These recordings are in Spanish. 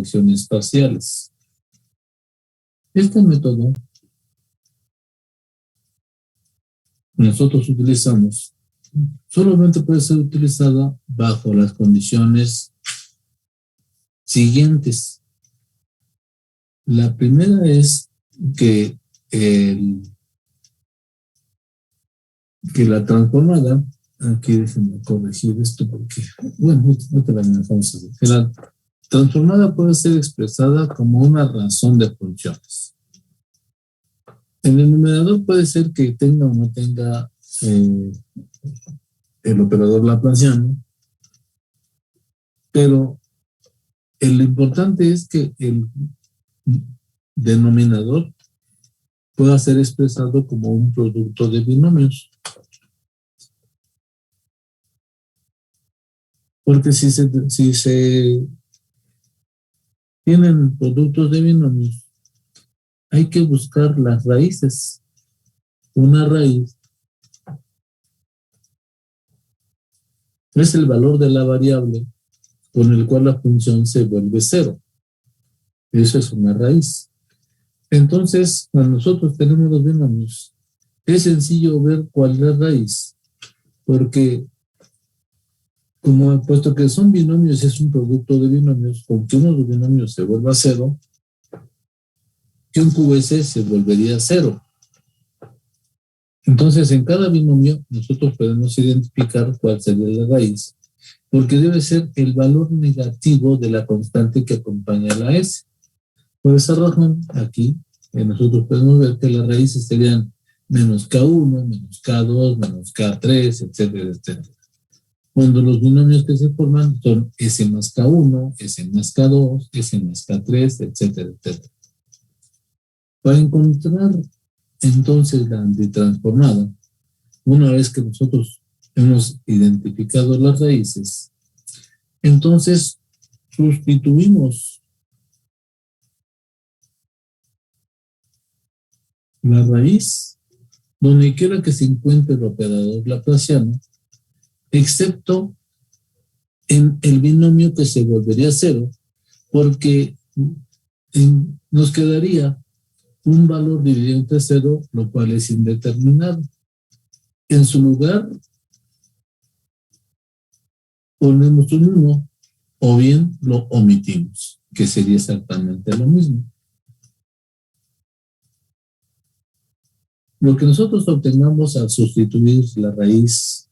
fracciones parciales. Este método nosotros utilizamos solamente puede ser utilizada bajo las condiciones siguientes. La primera es que la transformada, aquí déjenme corregir esto porque, bueno, no te la dejamos así. Que la transformada puede ser expresada como una razón de funciones. En el numerador puede ser que tenga o no tenga el operador laplaciano, pero lo importante es que el denominador pueda ser expresado como un producto de binomios. Porque si se tienen productos de binomios, hay que buscar las raíces. Una raíz es el valor de la variable con el cual la función se vuelve cero. Eso es una raíz. Entonces, cuando nosotros tenemos los binomios, es sencillo ver cuál es la raíz, porque puesto que son binomios, es un producto de binomios, con que uno de los binomios se vuelva cero, que un QS se volvería cero. Entonces, en cada binomio, nosotros podemos identificar cuál sería la raíz, porque debe ser el valor negativo de la constante que acompaña a la S. Por esa razón, aquí nosotros podemos ver que las raíces serían menos K1, menos K2, menos K3, etcétera, etcétera. Cuando los binomios que se forman son S más K1, S más K2, S más K3, etcétera, etcétera. Para encontrar entonces la antitransformada, una vez que nosotros hemos identificado las raíces, entonces sustituimos la raíz donde quiera que se encuentre el operador laplaciano, excepto en el binomio que se volvería cero, porque nos quedaría un valor dividido entre cero, lo cual es indeterminado. En su lugar, ponemos un 1, o bien lo omitimos, que sería exactamente lo mismo. Lo que nosotros obtengamos al sustituir la raíz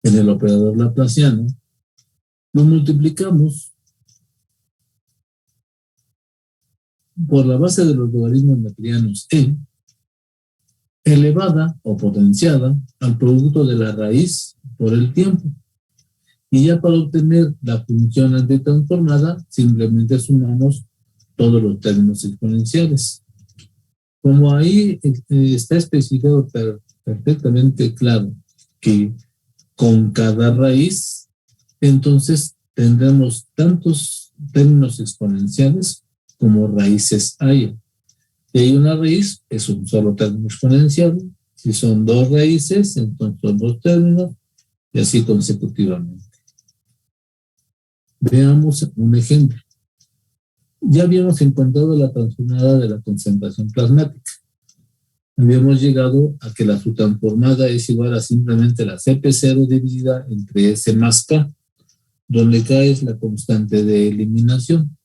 en el operador laplaciano, lo multiplicamos por la base de los logaritmos neperianos elevada o potenciada al producto de la raíz por el tiempo. Y ya para obtener la función antitransformada, simplemente sumamos todos los términos exponenciales. Como ahí está especificado perfectamente claro que con cada raíz, entonces tendremos tantos términos exponenciales como raíces haya. Si hay una raíz, es un solo término exponencial. Si son dos raíces, entonces son dos términos, y así consecutivamente. Veamos un ejemplo. Ya habíamos encontrado la transformada de la concentración plasmática. Habíamos llegado a que la subtransformada es igual a simplemente la CP0 dividida entre S más K, donde K es la constante de eliminación.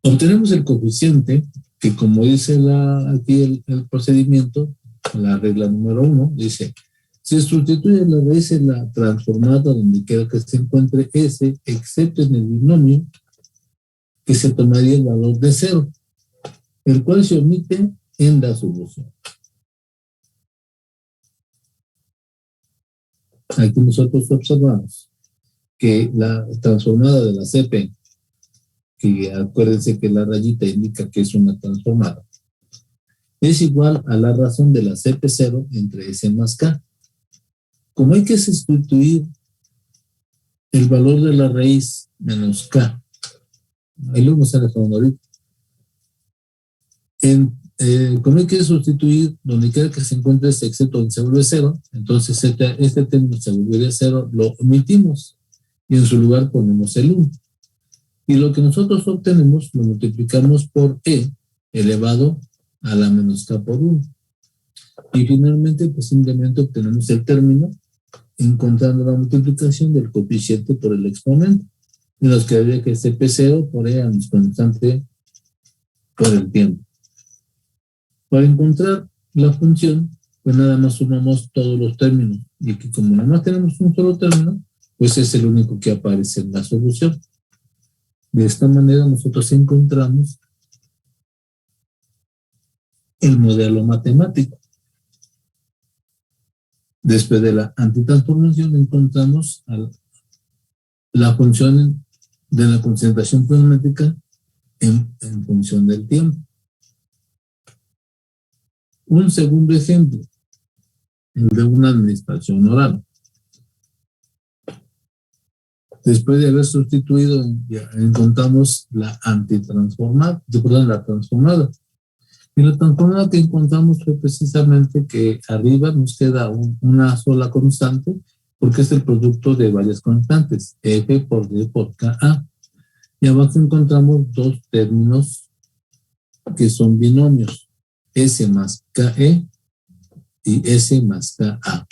Obtenemos el coeficiente, que como dice aquí el procedimiento, la regla número 1, dice, se sustituye la raíz en la transformada donde quiera que se encuentre S, excepto en el binomio, que se tomaría el valor de 0, el cual se omite en la solución. Aquí nosotros observamos que la transformada de la CP, que acuérdense que la rayita indica que es una transformada, es igual a la razón de la CP0 entre S más K. Como hay que sustituir el valor de la raíz menos K, ahí lo vamos a dejar ahorita, como hay que sustituir donde quiera que se encuentre este excepto donde se vuelve 0, entonces este término se volvería 0, lo omitimos y en su lugar ponemos el 1. Y lo que nosotros obtenemos lo multiplicamos por e elevado a la menos k por 1. Y finalmente, pues simplemente obtenemos el término encontrando la multiplicación del coeficiente por el exponente. Y nos quedaría que es P0 por E a menos constante por el tiempo. Para encontrar la función, pues nada más sumamos todos los términos. Y aquí como nada más tenemos un solo término, pues es el único que aparece en la solución. De esta manera nosotros encontramos el modelo matemático. Después de la antitransformación encontramos la función de la concentración plasmática en función del tiempo. Un segundo ejemplo, el de una administración oral. Después de haber sustituido, ya encontramos la antitransformada, la transformada. Y la transformada que encontramos fue precisamente que arriba nos queda una sola constante, porque es el producto de varias constantes, F por D por Ka. Y abajo encontramos dos términos que son binomios, S más Ke y S más Ka.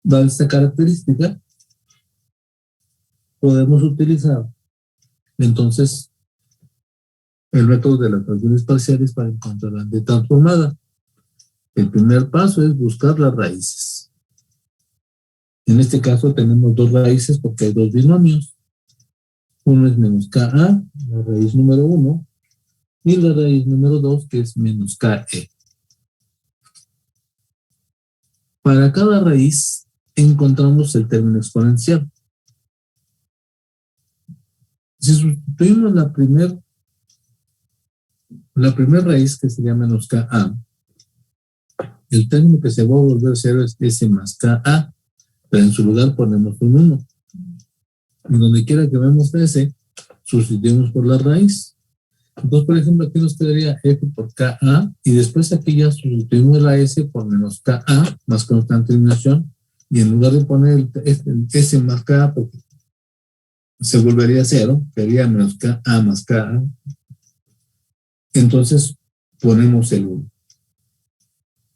Dada esta característica, podemos utilizar entonces el método de las fracciones parciales para encontrar la antitransformada. El primer paso es buscar las raíces. En este caso tenemos dos raíces porque hay dos binomios. Uno es menos Ka, la raíz número 1, y la raíz número 2, que es menos Ke. Para cada raíz encontramos el término exponencial. Si sustituimos la primera raíz, que sería menos Ka, el término que se va a volver cero es S más Ka, pero en su lugar ponemos un 1. Y donde quiera que vemos S, sustituimos por la raíz. Entonces, por ejemplo, aquí nos quedaría F por Ka, y después aquí ya sustituimos la S por menos Ka, más constante de eliminación, y en lugar de poner el S más Ka, porque se volvería cero, sería menos Ka más Ka, entonces ponemos el 1.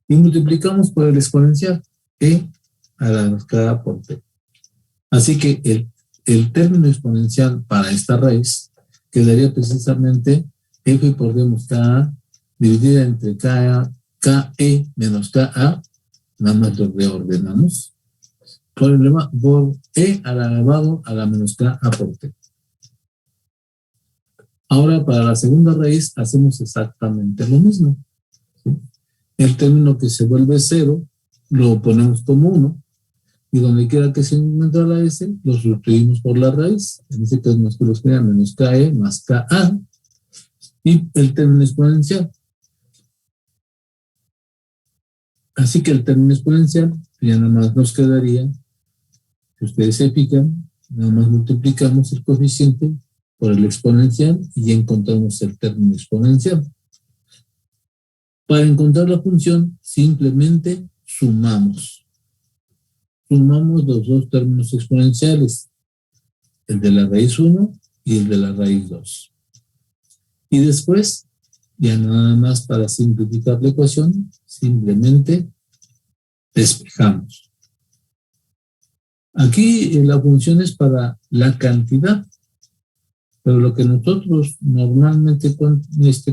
Y multiplicamos por el exponencial, E a la menos K por T. Así que el término exponencial para esta raíz quedaría precisamente F por D más Ka dividida entre Ke menos Ka, nada más lo reordenamos, por E elevado a la menos Ka por T. Ahora, para la segunda raíz, hacemos exactamente lo mismo. ¿Sí? El término que se vuelve 0, lo ponemos como 1, y donde quiera que se encuentre la S, lo sustituimos por la raíz. En este caso nos queda menos Ke más Ka, y el término exponencial. Así que el término exponencial ya nada más nos quedaría, si ustedes se fijan, nada más multiplicamos el coeficiente por el exponencial y encontramos el término exponencial. Para encontrar la función, simplemente sumamos. Sumamos los dos términos exponenciales, el de la raíz 1 y el de la raíz 2. Y después, ya nada más para simplificar la ecuación, simplemente despejamos. Aquí la función es para la cantidad, pero lo que nosotros normalmente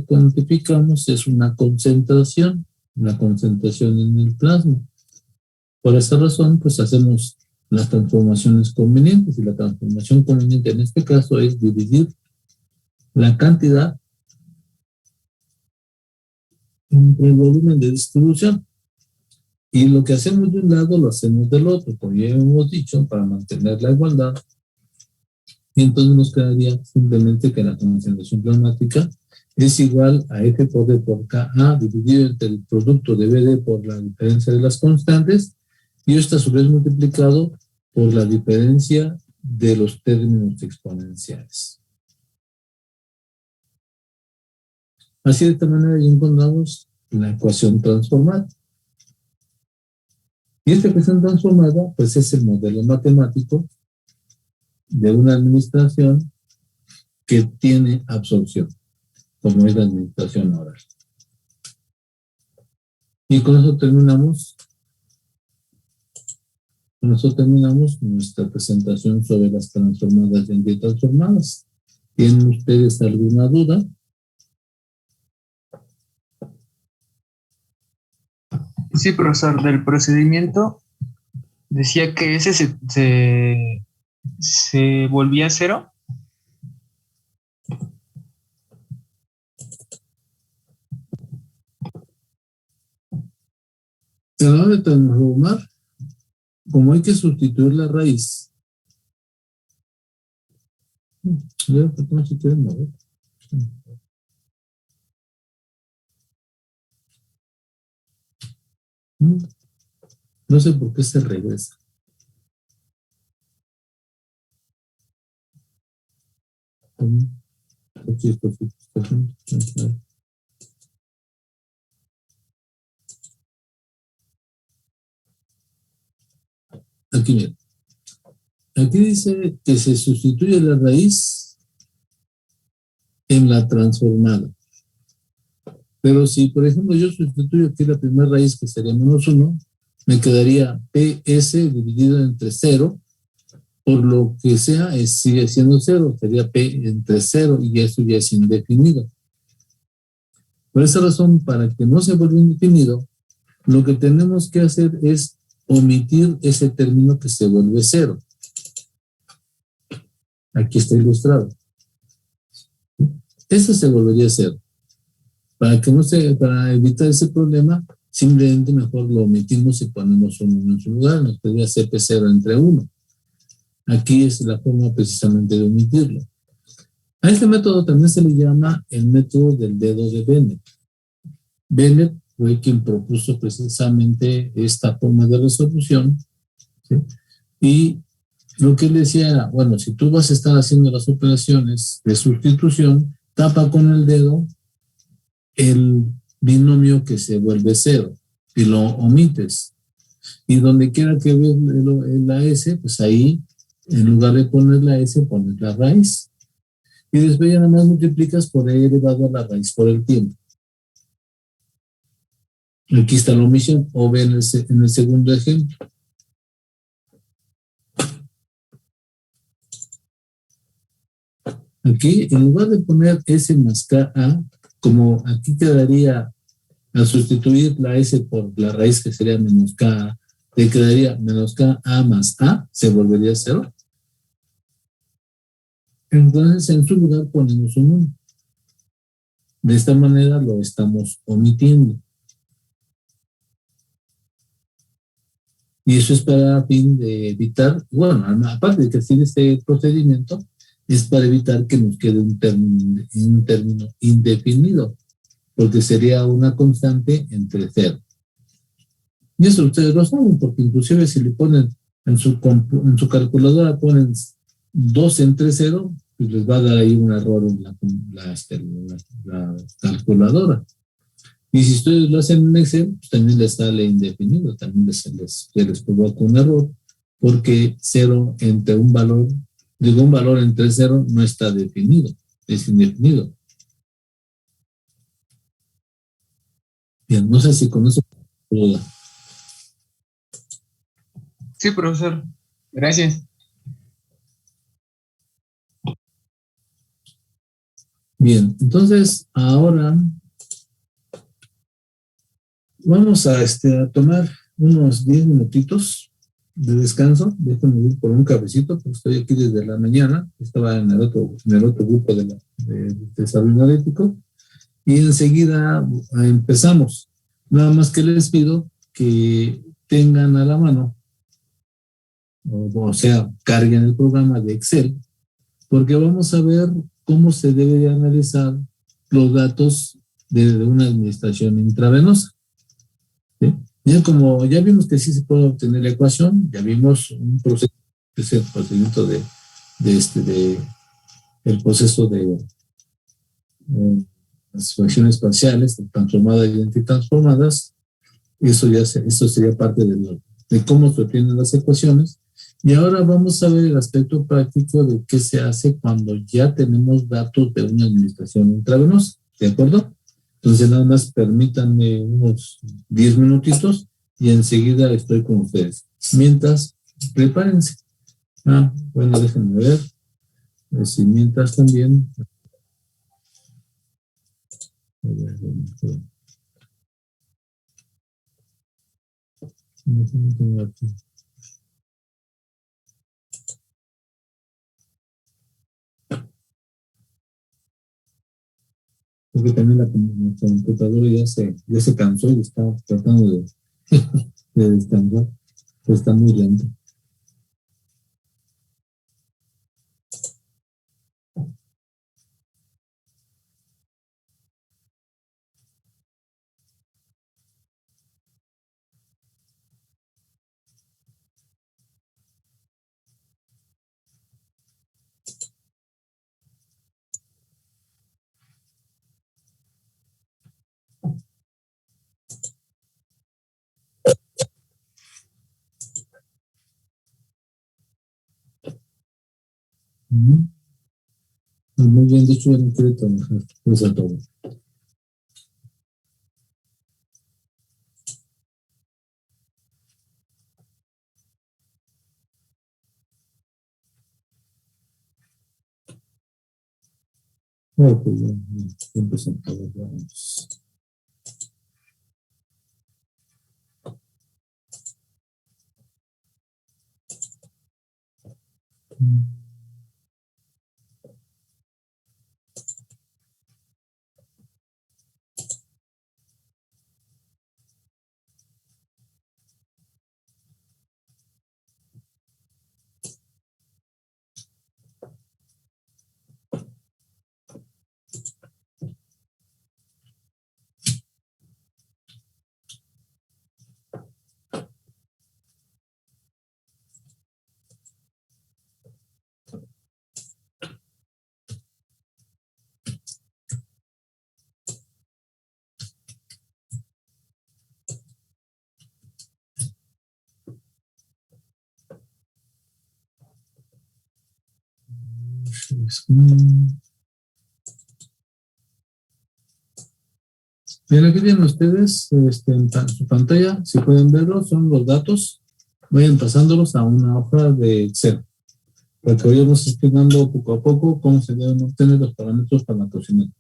cuantificamos es una concentración en el plasma. Por esa razón, pues hacemos las transformaciones convenientes, y la transformación conveniente en este caso es dividir la cantidad entre el volumen de distribución. Y lo que hacemos de un lado lo hacemos del otro, como ya hemos dicho, para mantener la igualdad. Y entonces nos quedaría simplemente que la concentración plasmática es igual a F por D por Ka dividido entre el producto de BD por la diferencia de las constantes, y esto a su vez multiplicado por la diferencia de los términos exponenciales. Así de esta manera ya encontramos la ecuación transformada. Y esta ecuación transformada, pues es el modelo matemático de una administración que tiene absorción, como es la administración oral. Y con eso terminamos nuestra presentación sobre las transformadas y antitransformadas. ¿Tienen ustedes alguna duda? Sí, profesor, del procedimiento decía que ese se volvía cero. A la hora de transformar, como hay que sustituir la raíz, no se quieren mover. No sé por qué se regresa. Aquí miren. Aquí dice que se sustituye la raíz en la transformada. Pero si, por ejemplo, yo sustituyo aquí la primera raíz, que sería -1, me quedaría PS dividido entre 0, por lo que sea, sigue siendo 0, sería P entre 0, y eso ya es indefinido. Por esa razón, para que no se vuelva indefinido, lo que tenemos que hacer es omitir ese término que se vuelve 0. Aquí está ilustrado. Eso se volvería 0. Para evitar ese problema, simplemente mejor lo omitimos y ponemos 1 en su lugar. Nos quedaría CP0 entre 1. Aquí es la forma precisamente de omitirlo. A este método también se le llama el método del dedo de Bennett. Bennett fue quien propuso precisamente esta forma de resolución, ¿sí? Y lo que él decía era, bueno, si tú vas a estar haciendo las operaciones de sustitución, tapa con el dedo el binomio que se vuelve 0 y lo omites. Y donde quiera que veas la S, pues ahí, en lugar de poner la S, pones la raíz. Y después ya nada más multiplicas por E elevado a la raíz por el tiempo. Aquí está la omisión, o ve en el segundo ejemplo. Aquí, en lugar de poner S más KA, como aquí quedaría, al sustituir la S por la raíz, que sería menos KA, te quedaría menos KA más A, se volvería 0. Entonces, en su lugar ponemos un 1. De esta manera lo estamos omitiendo. Y eso es para fin de evitar, bueno, aparte de que sigue este procedimiento, es para evitar que nos quede un término indefinido, porque sería una constante entre 0. Y eso ustedes lo saben, porque inclusive si le ponen en su calculadora, ponen 2 entre 0, pues les va a dar ahí un error en la calculadora. Y si ustedes lo hacen en Excel, pues también les sale indefinido, también les provoca un error, porque 0 entre un valor entre 0 no está definido, es indefinido. Bien, no sé si con eso... Sí, profesor. Gracias. Bien, entonces ahora vamos a tomar unos 10 minutitos de descanso. Déjenme ir por un cafecito, porque estoy aquí desde la mañana. Estaba en el otro grupo de desarrollo analítico. Y enseguida empezamos. Nada más que les pido que tengan a la mano, o sea, carguen el programa de Excel, porque vamos a ver cómo se debe de analizar los datos de una administración intravenosa. ¿Sí? Ya vimos que sí se puede obtener la ecuación, ya vimos un proceso, que es el procedimiento el proceso de las fracciones parciales, transformadas y antitransformadas. Eso sería parte de cómo se obtienen las ecuaciones. Y ahora vamos a ver el aspecto práctico de qué se hace cuando ya tenemos datos de una administración intravenosa. ¿De acuerdo? Entonces, nada más permítanme unos 10 minutitos y enseguida estoy con ustedes. Mientras, prepárense. Bueno, déjenme ver. Si mientras también. A ver, porque también la computadora ya se cansó y está tratando de descansar. Pues está muy lento. Muy bien dicho, no quiere trabajar. Eso es todo. Ok, ya empezamos. Vamos. Bien, aquí tienen ustedes en su pantalla, si pueden verlo, son los datos. Vayan pasándolos a una hoja de Excel, para que vayamos explicando poco a poco cómo se deben obtener los parámetros para la cocina.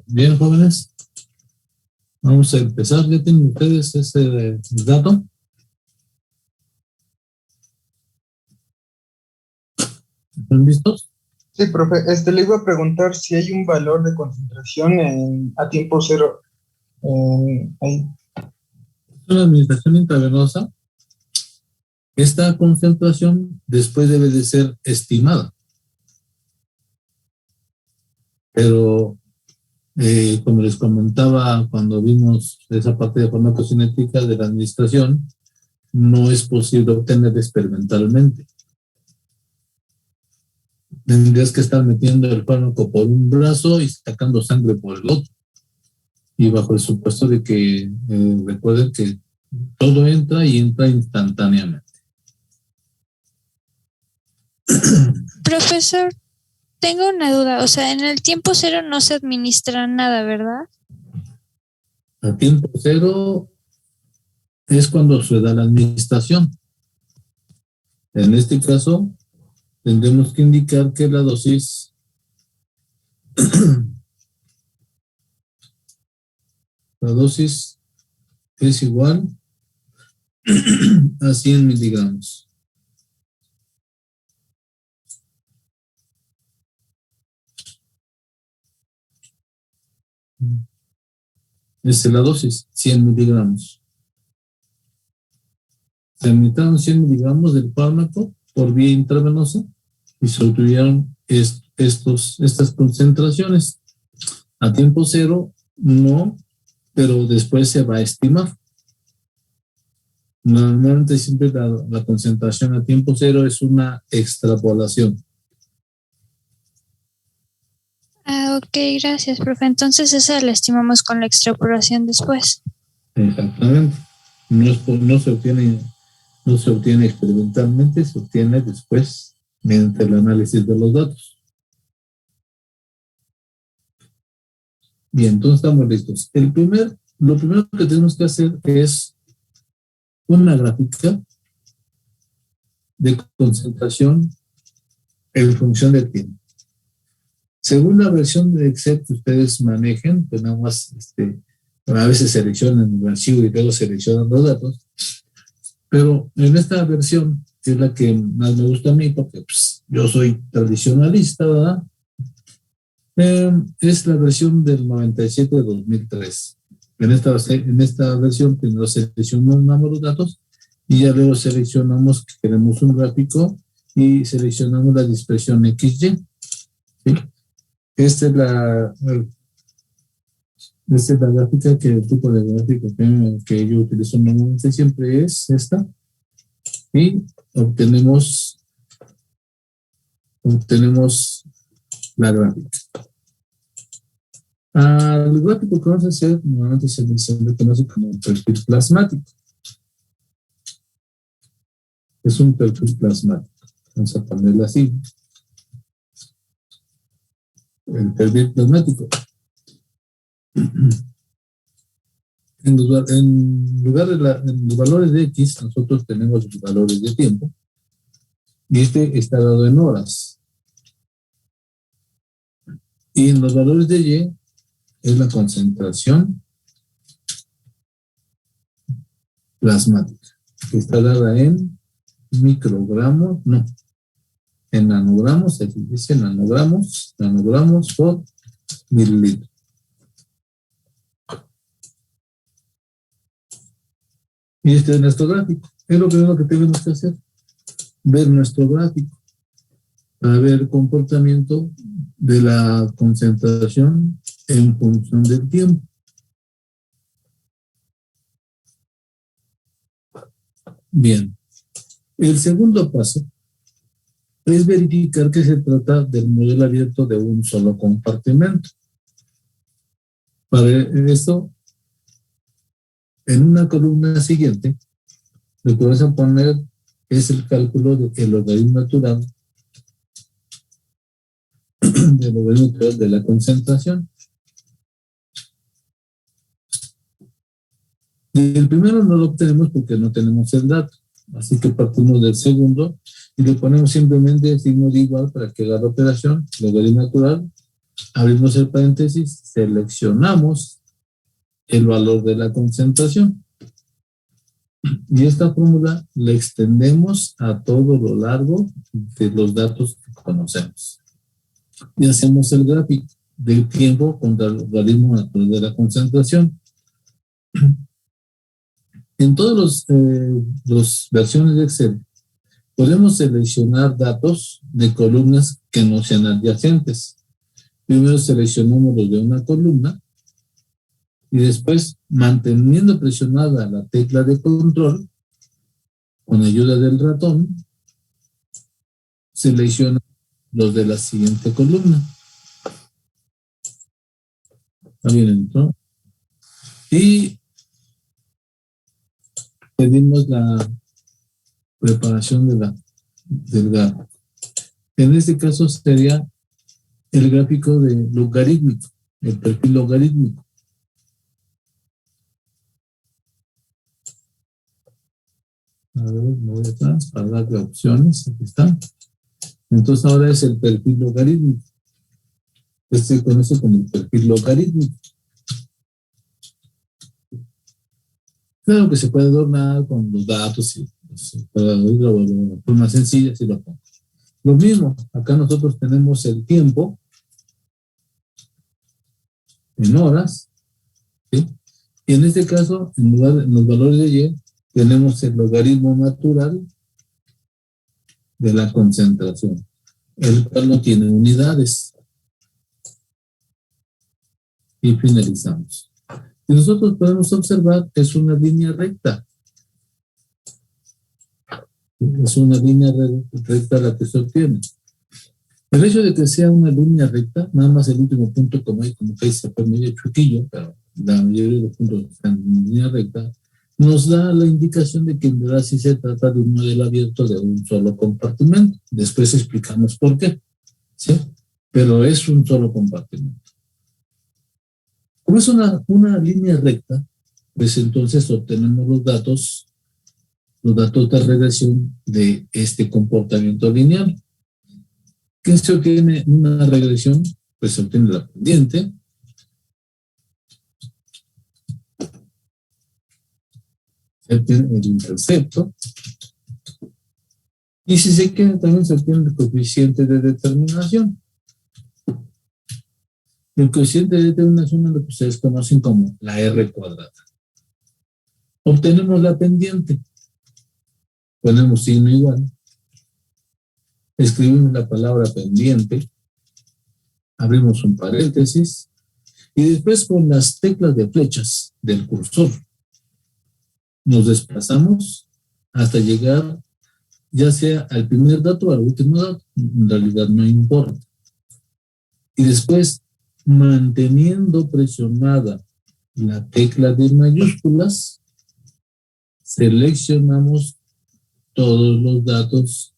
Bien, jóvenes, vamos a empezar. ¿Ya tienen ustedes ese dato? ¿Están listos? Sí, profe. Le iba a preguntar si hay un valor de concentración a tiempo cero. Ahí. En la administración intravenosa, esta concentración después debe de ser estimada. Pero, como les comentaba cuando vimos esa parte de farmacocinética de la administración, no es posible obtener experimentalmente. Tendrías que estar metiendo el fármaco por un brazo y sacando sangre por el otro. Y bajo el supuesto de que recuerden que todo entra y entra instantáneamente. Profesor, tengo una duda. O sea, en el tiempo cero no se administra nada, ¿verdad? A tiempo cero es cuando se da la administración. En este caso, tendremos que indicar que la dosis es igual a 100 miligramos. Esta es la dosis, 100 miligramos. Se administraron 100 miligramos del fármaco por vía intravenosa y se obtuvieron estas concentraciones. A tiempo cero, no, pero después se va a estimar. Normalmente siempre la concentración a tiempo cero es una extrapolación. Ah, ok, gracias, profe. Entonces esa la estimamos con la extrapolación después. Exactamente. No se obtiene experimentalmente, se obtiene después mediante el análisis de los datos. Bien, entonces estamos listos. El primer lo primero que tenemos que hacer es una gráfica de concentración en función del tiempo. Según la versión de Excel que ustedes manejen, pues nada más a veces seleccionan el archivo y luego seleccionan los datos, pero en esta versión, que es la que más me gusta a mí, porque pues, yo soy tradicionalista, ¿verdad? Es la versión del 97 de 2003. En esta versión primero seleccionamos los datos y ya luego seleccionamos que queremos un gráfico y seleccionamos la dispersión XY. ¿Sí? Esta es la gráfica, que el tipo de gráfica que yo utilizo normalmente siempre es esta. Y obtenemos la gráfica. El gráfico que vamos a hacer normalmente se le conoce como un perfil plasmático. Es un perfil plasmático. Vamos a ponerlo así. El perfil plasmático. En lugar de los valores de X, nosotros tenemos los valores de tiempo. Y está dado en horas. Y en los valores de Y es la concentración plasmática, que está dada en microgramos, no, en nanogramos, aquí dice nanogramos por mililitro. Y este es nuestro gráfico. Es lo primero que tenemos que hacer, ver nuestro gráfico para ver el comportamiento de la concentración en función del tiempo. Bien. El segundo paso es verificar que se trata del modelo abierto de un solo compartimento. Para esto, en una columna siguiente, lo que vas a poner es el cálculo del logaritmo natural de la concentración. Y el primero no lo obtenemos porque no tenemos el dato, así que partimos del segundo y le ponemos simplemente el signo de igual para que haga la operación, logaritmo natural, abrimos el paréntesis, seleccionamos el valor de la concentración y esta fórmula la extendemos a todo lo largo de los datos que conocemos. Y hacemos el gráfico del tiempo contra el logaritmo natural de la concentración. En todas las versiones de Excel podemos seleccionar datos de columnas que no sean adyacentes. Primero seleccionamos los de una columna y después, manteniendo presionada la tecla de control, con ayuda del ratón, selecciona los de la siguiente columna. También entró. Y pedimos la preparación del gráfico. En este caso sería el gráfico de logarítmico, el perfil logarítmico. A ver, me voy atrás para darle opciones. Aquí está. Entonces ahora es el perfil logarítmico. Se conoce como el perfil logarítmico. Claro que se puede adornar con los datos y para oírlo forma sencilla, si lo pongo. Lo mismo, acá nosotros tenemos el tiempo en horas, ¿sí? Y en este caso, en los valores de Y, tenemos el logaritmo natural de la concentración, el cual no tiene unidades. Y finalizamos. Y nosotros podemos observar que es una línea recta. Es una línea recta la que se obtiene. El hecho de que sea una línea recta, nada más el último punto, como que se fue medio chuquillo, pero la mayoría de los puntos están en línea recta, nos da la indicación de que en verdad sí se trata de un modelo abierto de un solo compartimento. Después explicamos por qué, ¿sí? Pero es un solo compartimento. Como es una línea recta, pues entonces obtenemos los datos de regresión de este comportamiento lineal. ¿Qué se obtiene en una regresión? Pues se obtiene la pendiente, se obtiene el intercepto, y si se quiere también se obtiene el coeficiente de determinación. El coeficiente de determinación es lo que ustedes conocen como la R cuadrada. Obtenemos la pendiente, ponemos signo igual, escribimos la palabra pendiente, abrimos un paréntesis, y después con las teclas de flechas del cursor nos desplazamos hasta llegar ya sea al primer dato o al último dato, en realidad no importa. Y después, manteniendo presionada la tecla de mayúsculas, seleccionamos todos los datos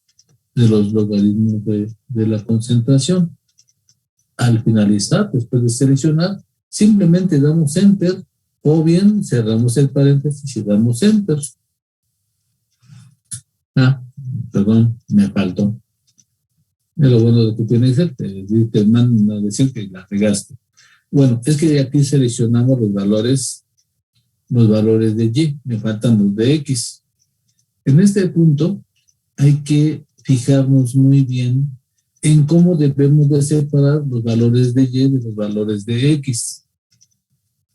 de los logaritmos de la concentración. Al finalizar, después de seleccionar, simplemente damos Enter o bien cerramos el paréntesis y damos Enter. Perdón, me faltó. Es lo bueno de que tienes te mandan a decir que la regaste. Bueno, es que aquí seleccionamos los valores de Y, me faltan los de X. En este punto hay que fijarnos muy bien en cómo debemos de separar los valores de Y de los valores de X.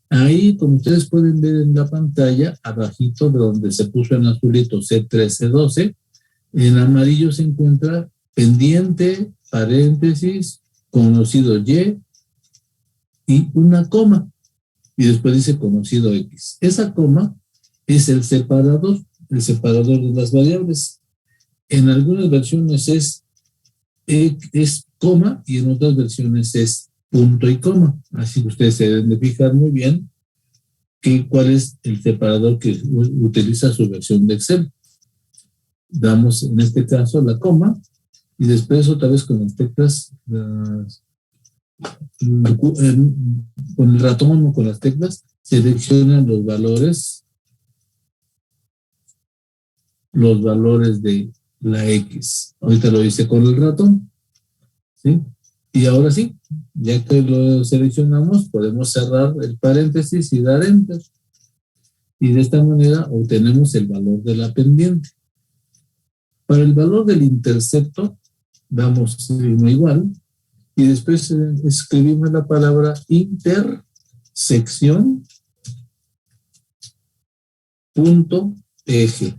Ahí, como ustedes pueden ver en la pantalla, abajito de donde se puso en azulito C13, C12, en amarillo se encuentra pendiente, paréntesis, conocido y una coma. Y después dice conocido X. Esa coma es el separador de las variables. En algunas versiones es coma y en otras versiones es punto y coma. Así que ustedes se deben de fijar muy bien cuál es el separador que utiliza su versión de Excel. Damos en este caso la coma y después otra vez con las teclas, con el ratón o con las teclas, seleccionan los valores de la X. Ahorita lo hice con el ratón, ¿sí? Y ahora sí, ya que lo seleccionamos, podemos cerrar el paréntesis y dar Enter. Y de esta manera obtenemos el valor de la pendiente. Para el valor del intercepto, damos signo igual y después escribimos la palabra intersección punto eje.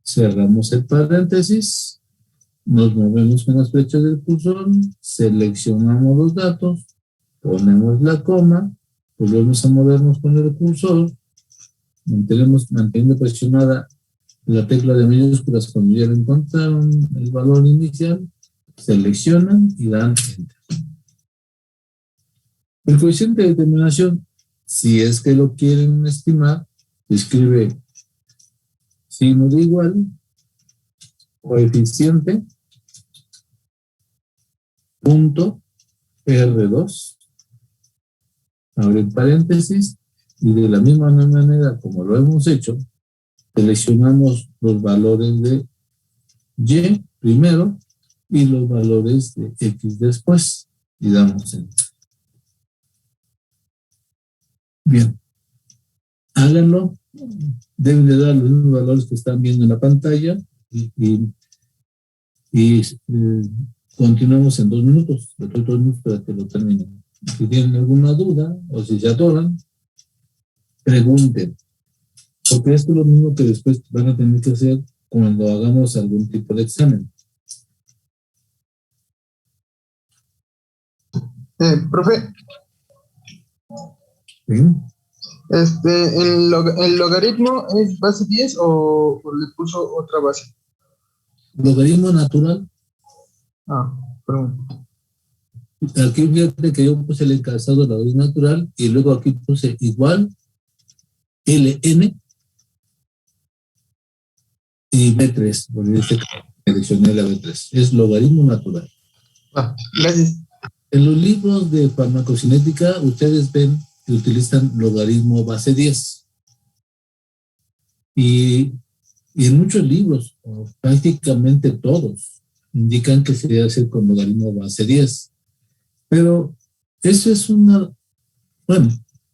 Cerramos el paréntesis, nos movemos con las flechas del cursor, seleccionamos los datos, ponemos la coma, volvemos a movernos con el cursor, manteniendo presionada la tecla de mayúsculas cuando ya encontraron el valor inicial, seleccionan y dan Enter. El coeficiente de determinación, si es que lo quieren estimar, escribe signo de igual, coeficiente, punto R2, abre el paréntesis, y de la misma manera como lo hemos hecho, seleccionamos los valores de Y primero y los valores de X después y damos Enter. Bien, háganlo, deben de dar los mismos valores que están viendo en la pantalla y continuamos en 2 minutos, otros 2 minutos para que lo terminen. Si tienen alguna duda o si se atoran, pregunten. Porque esto es lo mismo que después van a tener que hacer cuando hagamos algún tipo de examen. Profe. ¿Sí? ¿El logaritmo es base 10 o le puso otra base? Logaritmo natural. Perdón. Aquí fíjate que yo puse el encabezado de logaritmo natural y luego aquí puse igual LN y B3, porque seleccioné la B3. Es logaritmo natural. Gracias. En los libros de farmacocinética, ustedes ven que utilizan logaritmo base 10. Y en muchos libros, o prácticamente todos, indican que se debe hacer con logaritmo base 10. Pero eso es bueno,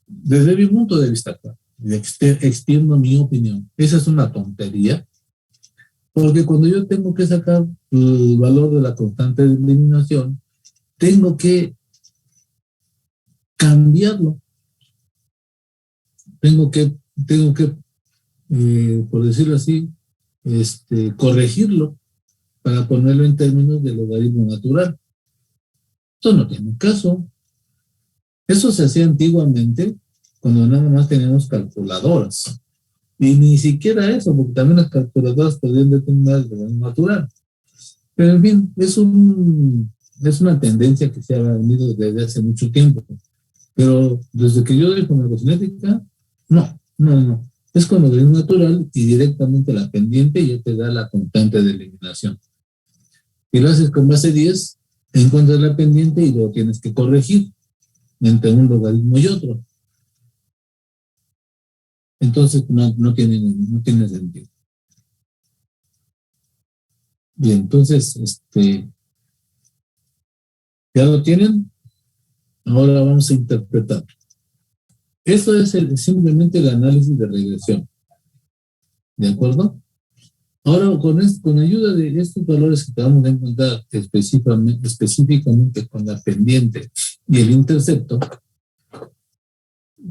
desde mi punto de vista, extiendo mi opinión, esa es una tontería, porque cuando yo tengo que sacar el valor de la constante de eliminación, tengo que cambiarlo. Tengo que por decirlo así, corregirlo para ponerlo en términos de logaritmo natural. Esto no tiene caso. Eso se hacía antiguamente cuando nada más teníamos calculadoras. Y ni siquiera eso, porque también las calculadoras podían determinar el logaritmo natural. Pero en fin, es una tendencia que se ha venido desde hace mucho tiempo. Pero desde que yo doy farmacocinética, no. Es con logaritmo natural y directamente la pendiente ya te da la constante de eliminación. Y lo haces con base 10, encuentras la pendiente y lo tienes que corregir entre un logaritmo y otro. Entonces no tiene sentido. Bien, entonces, ¿ya lo tienen? Ahora vamos a interpretar. Eso es simplemente el análisis de regresión. ¿De acuerdo? Ahora, con ayuda de estos valores que vamos a encontrar específicamente con la pendiente y el intercepto,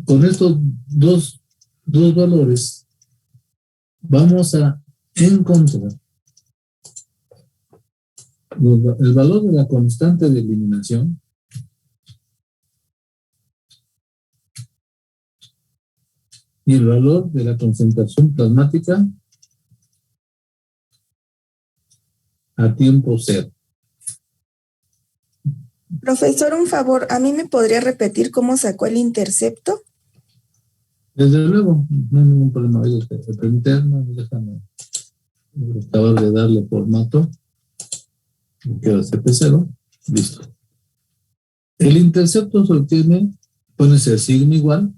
con estos dos valores vamos a encontrar el valor de la constante de eliminación y el valor de la concentración plasmática a tiempo cero. Profesor, un favor, ¿a mí me podría repetir cómo sacó el intercepto? Desde luego, no hay ningún problema. Déjame acabar de darle formato. Queda CP0. Listo. El intercepto se obtiene, pones el signo igual,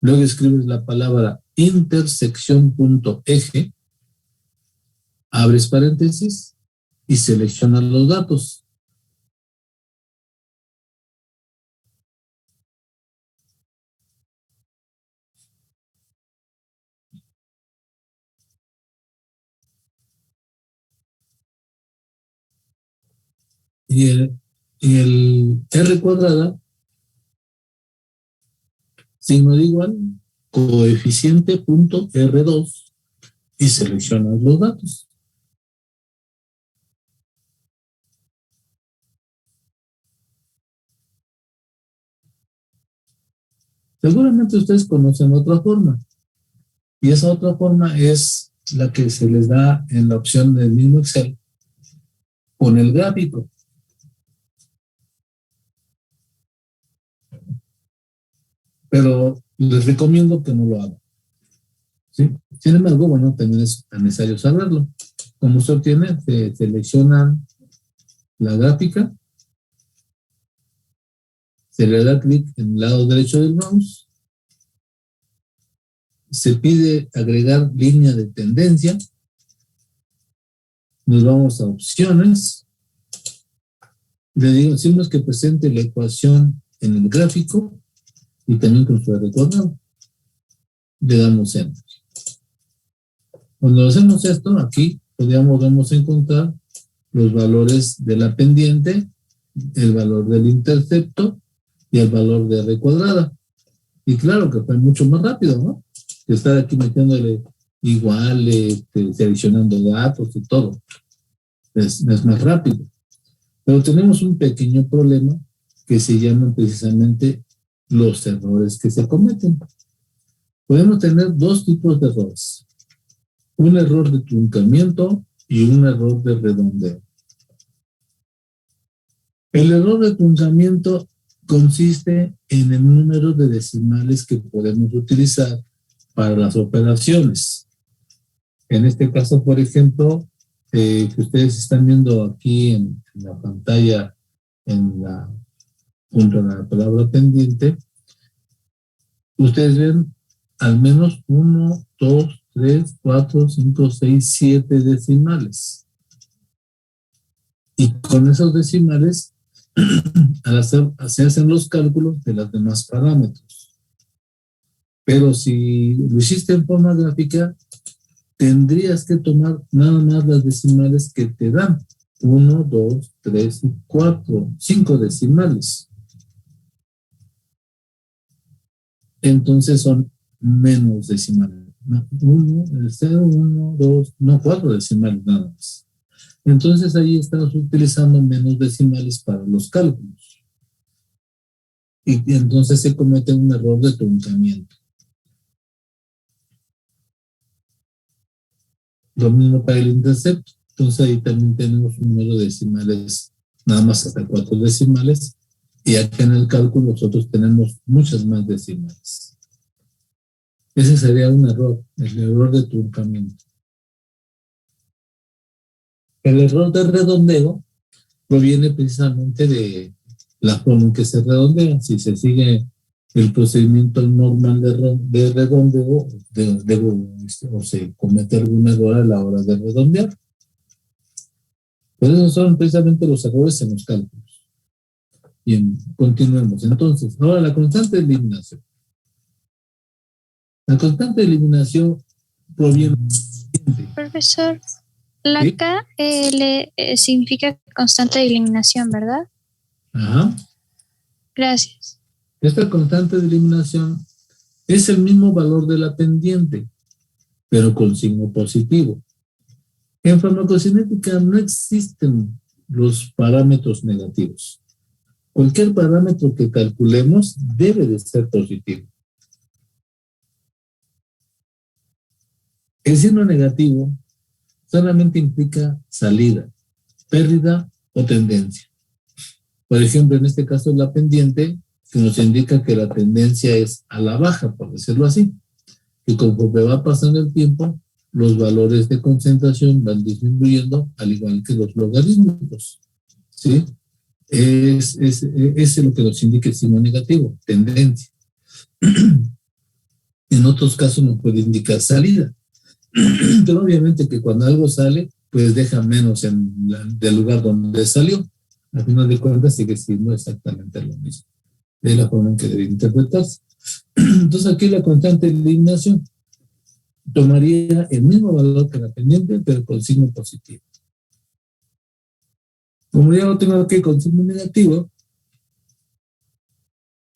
luego escribes la palabra intersección.eje, abres paréntesis y seleccionas los datos. Y el R cuadrada, signo de igual, coeficiente.R2 y seleccionas los datos. Seguramente ustedes conocen otra forma. Y esa otra forma es la que se les da en la opción del mismo Excel con el gráfico. Pero les recomiendo que no lo hagan. ¿Sí? Sin embargo, bueno, también es necesario saberlo. Como usted tiene, se selecciona la gráfica, se le da clic en el lado derecho del mouse, se pide agregar línea de tendencia, nos vamos a opciones, le decimos que presente la ecuación en el gráfico y también con su recuadro, le damos enter. Cuando hacemos esto, aquí vamos a encontrar los valores de la pendiente, el valor del intercepto y el valor de R cuadrada. Y claro que fue mucho más rápido, ¿no? Que estar aquí metiéndole igual, seleccionando datos y todo. Es más rápido. Pero tenemos un pequeño problema que se llaman precisamente los errores que se cometen. Podemos tener dos tipos de errores. Un error de truncamiento y un error de redondeo. El error de truncamiento consiste en el número de decimales que podemos utilizar para las operaciones. En este caso, por ejemplo, que ustedes están viendo aquí en la pantalla, junto a la palabra pendiente, ustedes ven al menos 1, 2, 3, 4, 5, 6, 7 decimales. Y con esos decimales se hacen los cálculos de los demás parámetros. Pero si lo hiciste en forma gráfica, tendrías que tomar nada más las decimales que te dan. 1, 2, 3 y 4, 5 decimales. Entonces son menos decimales. 1, 0, 1, 2, no, 4 decimales nada más. Entonces ahí estamos utilizando menos decimales para los cálculos. Y entonces se comete un error de truncamiento. Lo mismo para el intercepto. Entonces ahí también tenemos un número de decimales, nada más hasta 4 decimales. Y acá en el cálculo nosotros tenemos muchas más decimales. Ese sería un error, el error de truncamiento. El error de redondeo proviene precisamente de la forma en que se redondea. Si se sigue el procedimiento normal de redondeo, o se comete algún error a la hora de redondear. Pero esos son precisamente los errores en los cálculos. Bien, continuemos. Entonces, ahora la constante de eliminación. La constante de eliminación proviene del siguiente. Profesor, la ¿Sí? K significa constante de eliminación, ¿verdad? Ajá. Gracias. Esta constante de eliminación es el mismo valor de la pendiente, pero con signo positivo. En farmacocinética no existen los parámetros negativos. Cualquier parámetro que calculemos debe de ser positivo. El signo negativo solamente implica salida, pérdida o tendencia. Por ejemplo, en este caso la pendiente, que nos indica que la tendencia es a la baja, por decirlo así. Y conforme va pasando el tiempo, los valores de concentración van disminuyendo, al igual que los logarítmicos. ¿Sí? Es lo que nos indica el signo negativo, tendencia. En otros casos nos puede indicar salida. Pero obviamente que cuando algo sale, pues deja menos del lugar donde salió. Al final de cuentas sigue siendo exactamente lo mismo, de la forma en que debe interpretarse. Entonces aquí la constante de eliminación tomaría el mismo valor que la pendiente, pero con signo positivo. Como ya lo tengo aquí con signo negativo,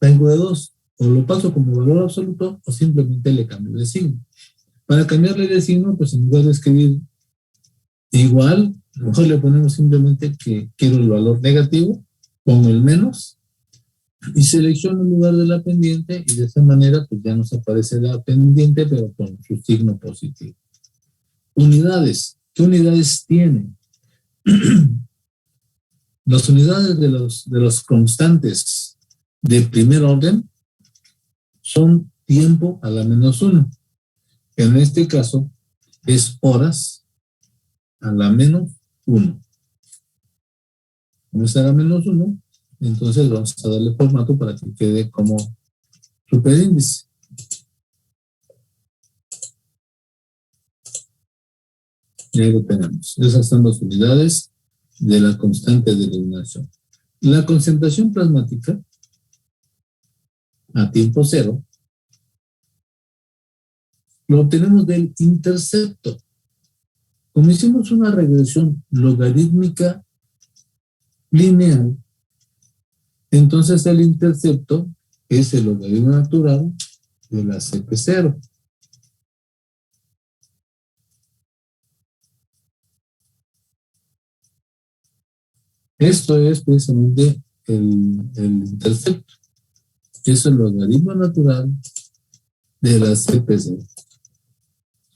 tengo de dos: o lo paso como valor absoluto o simplemente le cambio de signo. Para cambiarle de signo, pues en lugar de escribir igual, a lo mejor le ponemos simplemente que quiero el valor negativo, pongo el menos y selecciono el lugar de la pendiente, y de esa manera pues ya nos aparece la pendiente pero con su signo positivo. Unidades. ¿Qué unidades tiene? Las unidades de los constantes de primer orden son tiempo a la menos 1. En este caso es horas a la menos 1. Como es a la menos 1, entonces vamos a darle formato para que quede como superíndice. Y ahí lo tenemos. Esas son las unidades de la constante de eliminación. La concentración plasmática a tiempo cero lo obtenemos del intercepto. Como hicimos una regresión logarítmica lineal, entonces el intercepto es el logaritmo natural de la CP0. Esto es precisamente el intercepto, que es el logaritmo natural de la CP0.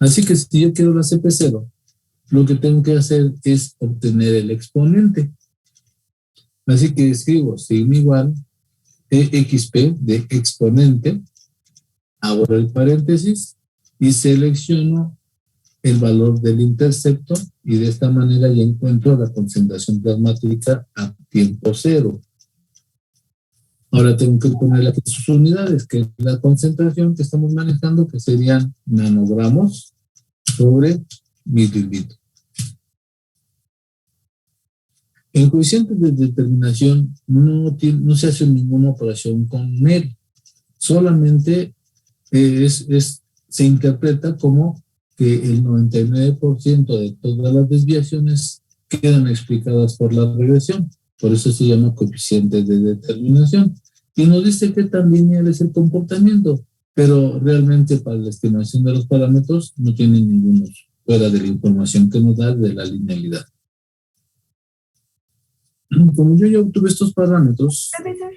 Así que si yo quiero la CP0, lo que tengo que hacer es obtener el exponente. Así que escribo sigma igual exp de exponente, abro el paréntesis y selecciono el valor del intercepto y de esta manera ya encuentro la concentración plasmática a tiempo cero. Ahora tengo que poner aquí sus unidades, que es la concentración que estamos manejando, que serían nanogramos sobre mililitro. El coeficiente de determinación no se hace ninguna operación con él, solamente se interpreta como que el 99% de todas las desviaciones quedan explicadas por la regresión. Por eso se llama coeficiente de determinación. Y nos dice que tan lineal es el comportamiento, pero realmente para la estimación de los parámetros no tiene ninguno fuera de la información que nos da de la linealidad. Como yo ya obtuve estos parámetros... Profesor,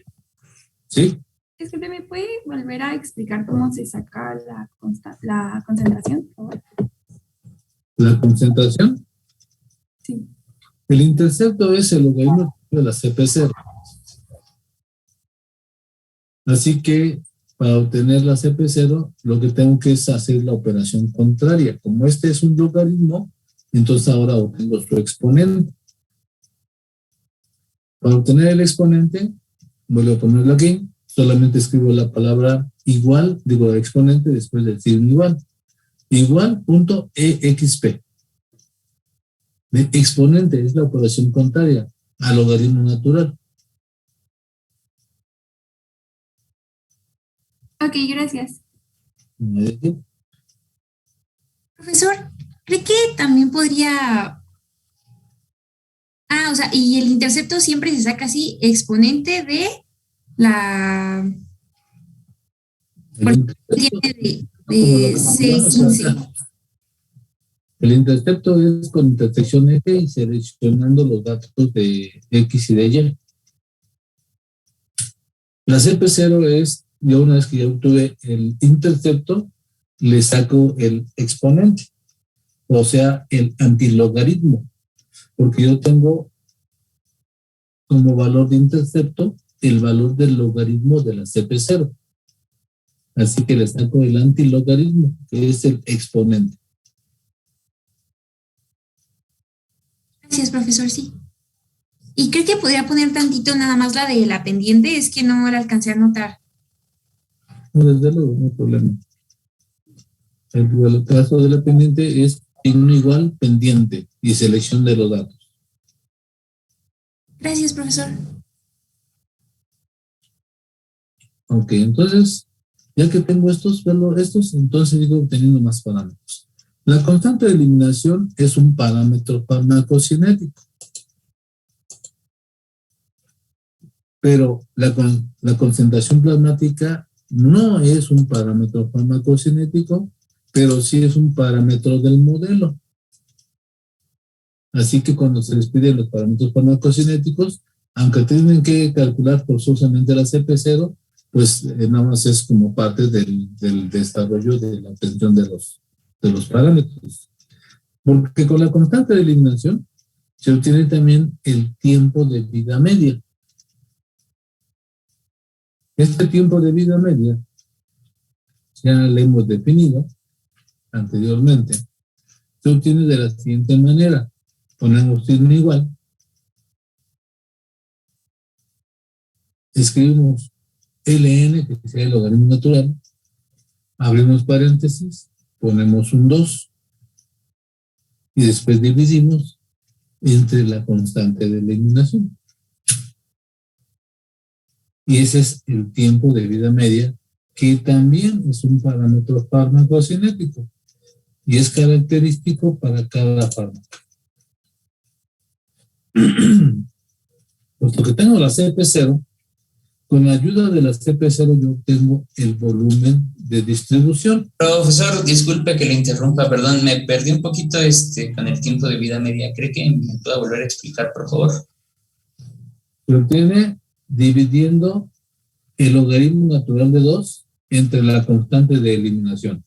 ¿sí? disculpe, ¿me puede volver a explicar cómo se saca la concentración, por favor? ¿La concentración? Sí. El intercepto es el logaritmo de la CP0. Así que para obtener la CP0, lo que tengo que es hacer la operación contraria. Como este es un logaritmo, entonces ahora obtengo su exponente. Para obtener el exponente, vuelvo a ponerlo aquí, solamente escribo la palabra igual, digo exponente después del signo igual. Igual.exp. Exponente es la operación contraria al logaritmo natural. Ok, gracias. Profesor, ¿cree que también podría... o sea, y el intercepto siempre se saca así, exponente de la... de C15. El intercepto es con intersección F y seleccionando los datos de X y de Y. La CP0 es, yo una vez que ya obtuve el intercepto, le saco el exponente, o sea, el antilogaritmo, porque yo tengo como valor de intercepto el valor del logaritmo de la CP0. Así que le saco el antilogaritmo, que es el exponente. Gracias, profesor, sí. ¿Y cree que podría poner tantito nada más la de la pendiente? Es que no la alcancé a notar. No, desde luego, no hay problema. El caso de la pendiente es signo igual pendiente y selección de los datos. Gracias, profesor. Ok, entonces, ya que tengo estos, entonces sigo obteniendo más parámetros. La constante de eliminación es un parámetro farmacocinético. Pero la concentración plasmática no es un parámetro farmacocinético, pero sí es un parámetro del modelo. Así que cuando se les piden los parámetros farmacocinéticos, aunque tienen que calcular forzosamente la CP0, pues nada más es como parte del desarrollo de la obtención de los parámetros. Porque con la constante de eliminación se obtiene también el tiempo de vida media. Este tiempo de vida media ya lo hemos definido anteriormente. Se obtiene de la siguiente manera. Ponemos signo igual. Escribimos ln, que sería el logaritmo natural. Abrimos paréntesis. Ponemos un 2. Y después dividimos entre la constante de eliminación. Y ese es el tiempo de vida media, que también es un parámetro farmacocinético y es característico para cada fármaco. Puesto que tengo la CP0, con la ayuda de la CP0 yo obtengo el volumen de distribución. Profesor, disculpe que le interrumpa, perdón, me perdí un poquito con el tiempo de vida media. ¿Cree que me pueda volver a explicar, por favor? Se obtiene dividiendo el logaritmo natural de 2 entre la constante de eliminación.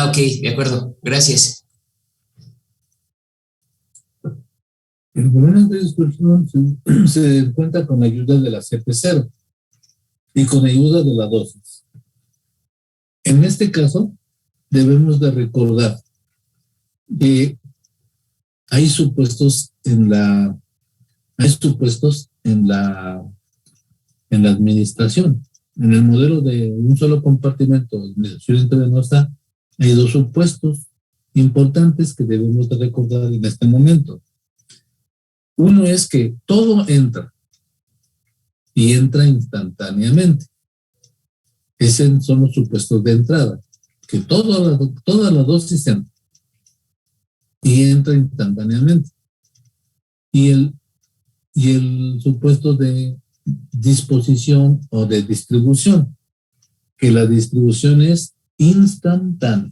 Ok, de acuerdo, gracias. El volumen de distribución se encuentra con la ayuda de la CP0 y con la ayuda de la dosis. En este caso, debemos de recordar que hay supuestos en la administración. En el modelo de un solo compartimento de administración intravenosa hay dos supuestos importantes que debemos de recordar en este momento. Uno es que todo entra y entra instantáneamente. Esos son los supuestos de entrada, que toda la dosis entra y entra instantáneamente. Y el supuesto de disposición o de distribución, que la distribución es instantánea.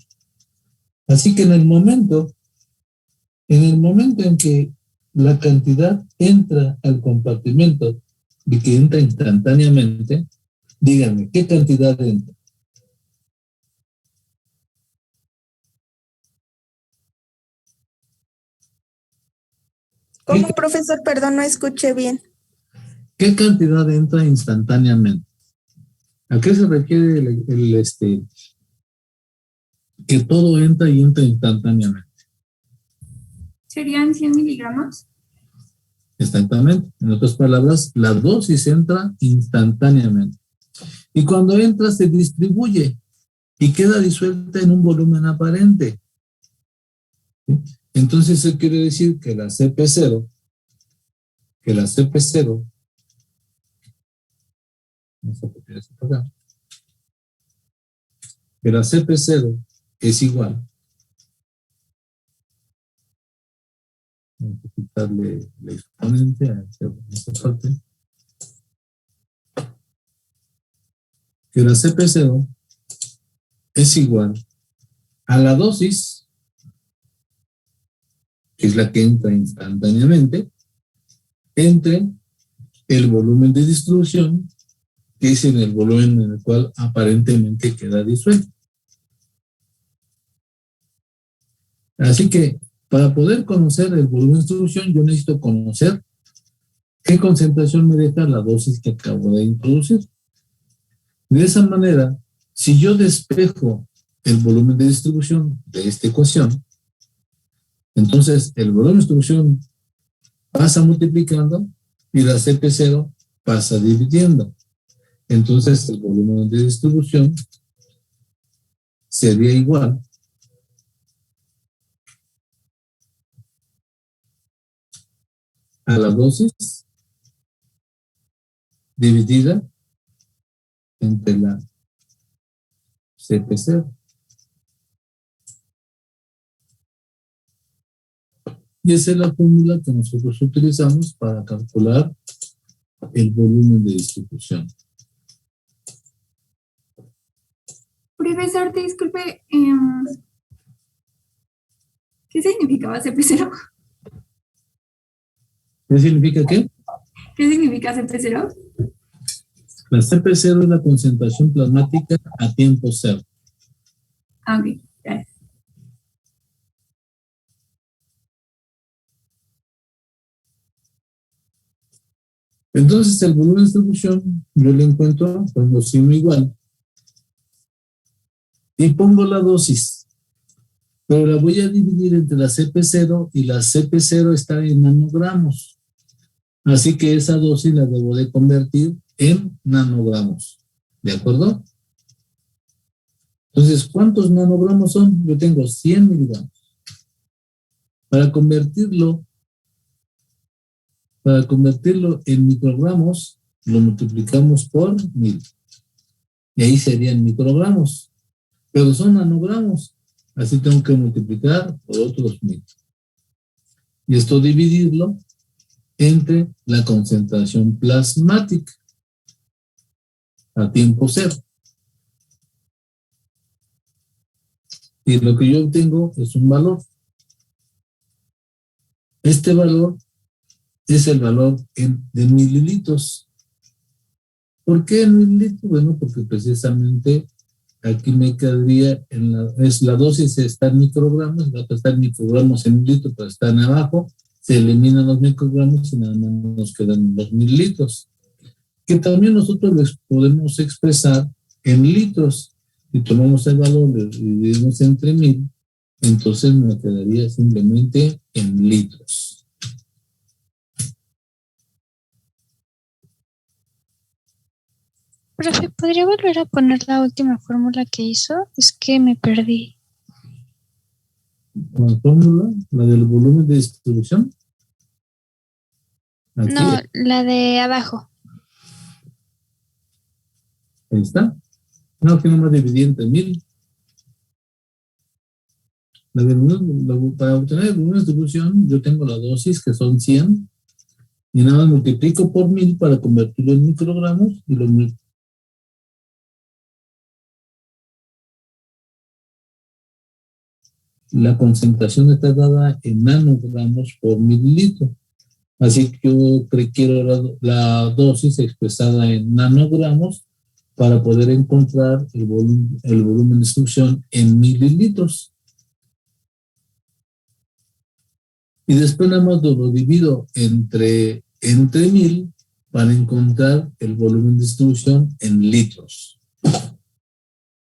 Así que en el momento en que la cantidad entra al compartimento y que entra instantáneamente, díganme, ¿qué cantidad entra? ¿Cómo, profesor? Perdón, no escuché bien. ¿Qué cantidad entra instantáneamente? ¿A qué se refiere que todo entra y entra instantáneamente? ¿Serían 100 miligramos? Exactamente. En otras palabras, la dosis entra instantáneamente. Y cuando entra se distribuye y queda disuelta en un volumen aparente. ¿Sí? Entonces eso quiere decir que la CP0, vamos a copiar esto para acá, que la CP0 es igual. Vamos a quitarle el exponente a esta parte. Que la CP0 es igual a la dosis, que es la que entra instantáneamente, entre el volumen de distribución, que es en el volumen en el cual aparentemente queda disuelto. Así que para poder conocer el volumen de distribución, yo necesito conocer qué concentración me deja la dosis que acabo de introducir. De esa manera, si yo despejo el volumen de distribución de esta ecuación, entonces el volumen de distribución pasa multiplicando y la CP0 pasa dividiendo. Entonces el volumen de distribución sería igual a la dosis dividida entre la CP0. Y esa es la fórmula que nosotros utilizamos para calcular el volumen de distribución. Profesor, disculpe, ¿qué significaba CP0? ¿Qué significa qué? ¿Qué significa CP0? La CP0 es la concentración plasmática a tiempo cero. Ah, ok, gracias. Entonces el volumen de distribución yo lo encuentro, pongo signo igual y pongo la dosis, pero la voy a dividir entre la CP0 y la CP0 está en nanogramos. Así que esa dosis la debo de convertir en nanogramos. ¿De acuerdo? Entonces, ¿cuántos nanogramos son? Yo tengo 100 miligramos. Para convertirlo en microgramos, lo multiplicamos por 1000. Y ahí serían microgramos. Pero son nanogramos. Así tengo que multiplicar por otros 1000. Y esto dividirlo entre la concentración plasmática a tiempo cero. Y lo que yo obtengo es un valor. Este valor es el valor de mililitros. ¿Por qué en mililitros? Bueno, porque precisamente aquí me quedaría, la dosis está en microgramos, la otra está en microgramos en mililitros, pero está en abajo, se eliminan los microgramos y nada más nos quedan los mililitros, que también nosotros les podemos expresar en litros. Si tomamos el valor, lo dividimos entre 1000, entonces nos quedaría simplemente en litros. Profe, ¿podría volver a poner la última fórmula que hizo? Es que me perdí. La fórmula, la del volumen de distribución. Aquí, No, la de abajo. ahí está. No, aquí nomás dividí entre 1000. Para obtener el volumen de distribución, yo tengo la dosis, que son 100, y nada más multiplico por 1000 para convertirlo en microgramos, y la concentración está dada en nanogramos por mililitro. Así que yo quiero la dosis expresada en nanogramos para poder encontrar el volumen de distribución en mililitros. Y después nada más lo divido entre 1000 para encontrar el volumen de distribución en litros.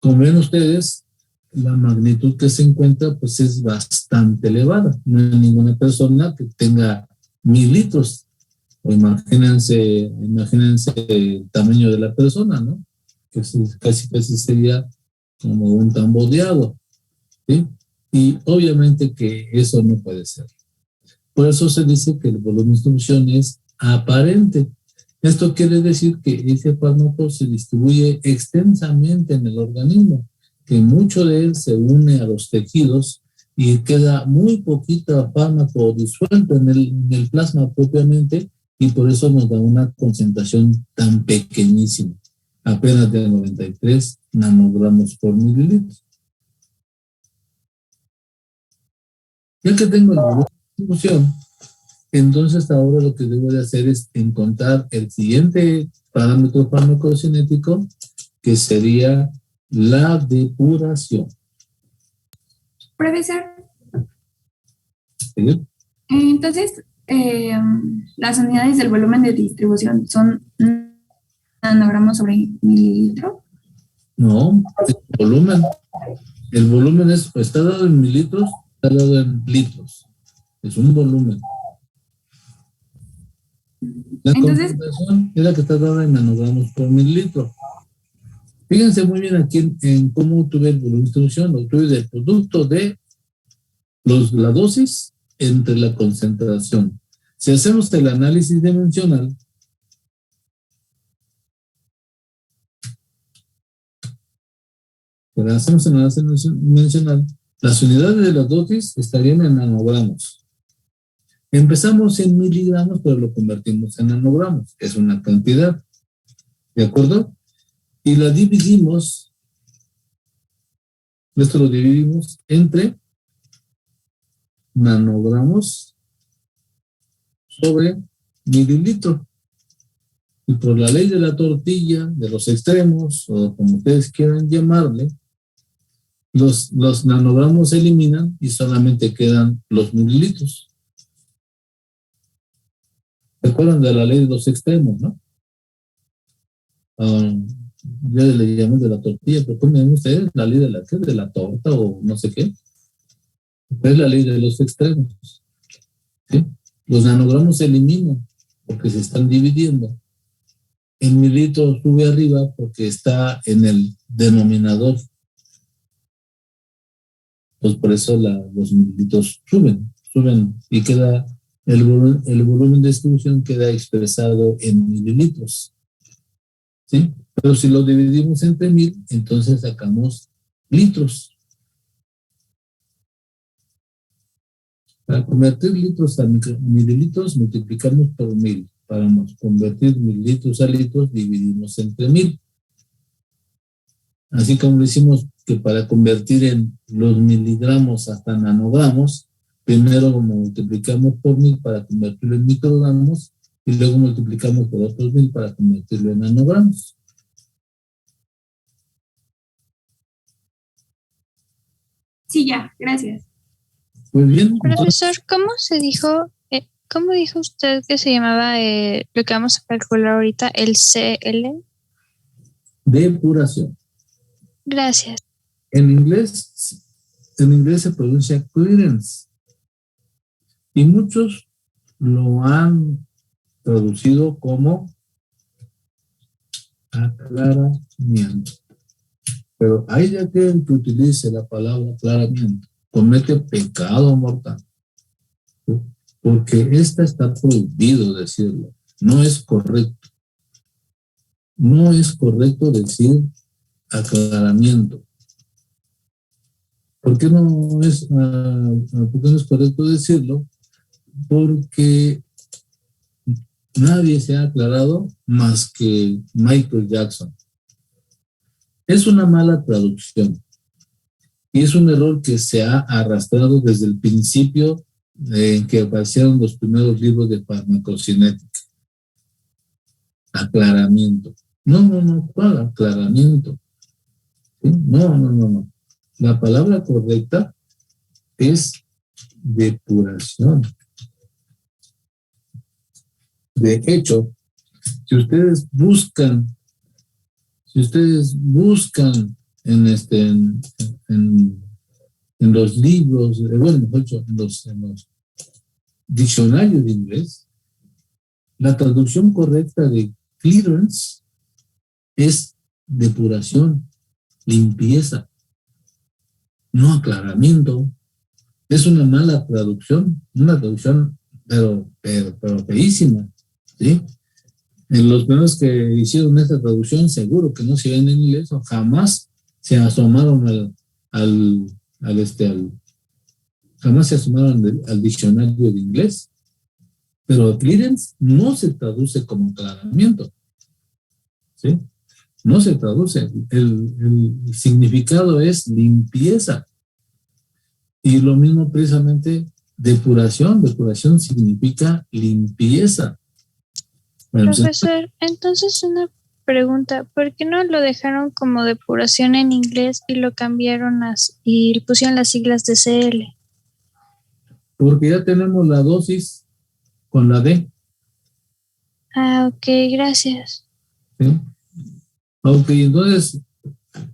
Como ven ustedes, la magnitud que se encuentra pues es bastante elevada. No hay ninguna persona que tenga 1000 litros. O imagínense el tamaño de la persona, ¿no? Que casi sería como un tambor de agua, ¿sí? Y obviamente que eso no puede ser. Por eso se dice que el volumen de distribución es aparente. Esto quiere decir que ese fármaco se distribuye extensamente en el organismo, que mucho de él se une a los tejidos y queda muy poquito fármaco disuelto en el plasma propiamente, y por eso nos da una concentración tan pequeñísima, apenas de 93 nanogramos por mililitro. Ya que tengo el volumen de distribución, entonces ahora lo que debo de hacer es encontrar el siguiente parámetro farmacocinético, que sería la depuración. Profesor, ¿Sí? entonces, las unidades del volumen de distribución son nanogramos sobre mililitro. No, el volumen está dado en mililitros, está dado en litros. Es un volumen. La Entonces, concentración es la que está dada en nanogramos por mililitro. Fíjense muy bien aquí en cómo tuve el volumen de distribución. Lo tuve del producto de la dosis entre la concentración. Si hacemos el análisis dimensional, las unidades de la dosis estarían en nanogramos. Empezamos en miligramos, pero lo convertimos en nanogramos. Es una cantidad. ¿De acuerdo? Y la dividimos, esto lo dividimos entre nanogramos sobre mililitro. Y por la ley de la tortilla, de los extremos, o como ustedes quieran llamarle, los nanogramos se eliminan y solamente quedan los mililitros. ¿Se acuerdan de la ley de los extremos, no? Ya le llamamos de la tortilla, pero ¿cómo llaman ustedes? ¿La ley de la qué? ¿De la torta o no sé qué? Es la ley de los extremos. ¿Sí? Los nanogramos se eliminan porque se están dividiendo. El mililitro sube arriba porque está en el denominador. Pues por eso los mililitros suben y queda el volumen de distribución queda expresado en mililitros. ¿Sí? Pero si lo dividimos entre 1000, entonces sacamos litros. Para convertir litros a mililitros, multiplicamos por 1000. Para convertir mililitros a litros, dividimos entre 1000. Así como decimos que para convertir en los miligramos hasta nanogramos, primero lo multiplicamos por 1000 para convertirlo en microgramos y luego multiplicamos por otros 1000 para convertirlo en nanogramos. Sí, ya, gracias. Muy bien. Profesor, ¿cómo dijo usted que se llamaba lo que vamos a calcular ahorita, el CL? Depuración. Gracias. En inglés se pronuncia clearance y muchos lo han traducido como aclaramiento. Pero hay de aquel que utilice la palabra aclaramiento, comete pecado mortal. ¿Sí? Porque está prohibido decirlo. No es correcto. No es correcto decir aclaramiento. ¿Por qué no es correcto decirlo? Porque nadie se ha aclarado más que Michael Jackson. Es una mala traducción y es un error que se ha arrastrado desde el principio en que aparecieron los primeros libros de farmacocinética. Aclaramiento. No, ¿cuál aclaramiento? ¿Sí? No. La palabra correcta es depuración. De hecho, si ustedes buscan en los libros, mejor dicho, en los diccionarios de inglés, la traducción correcta de clearance es depuración, limpieza, no aclaramiento. Es una mala traducción, pero feísima, ¿sí? En los primeros que hicieron esta traducción, seguro que no se ven en inglés o jamás se asomaron al diccionario de inglés. Pero clearance no se traduce como aclaramiento, ¿sí? No se traduce. El significado es limpieza. Y lo mismo precisamente depuración. Depuración significa limpieza. Bueno, Profesor, entonces una pregunta, ¿por qué no lo dejaron como depuración en inglés y lo cambiaron y pusieron las siglas de CL? Porque ya tenemos la dosis con la D. Ah, ok, gracias. ¿Sí? Ok, entonces,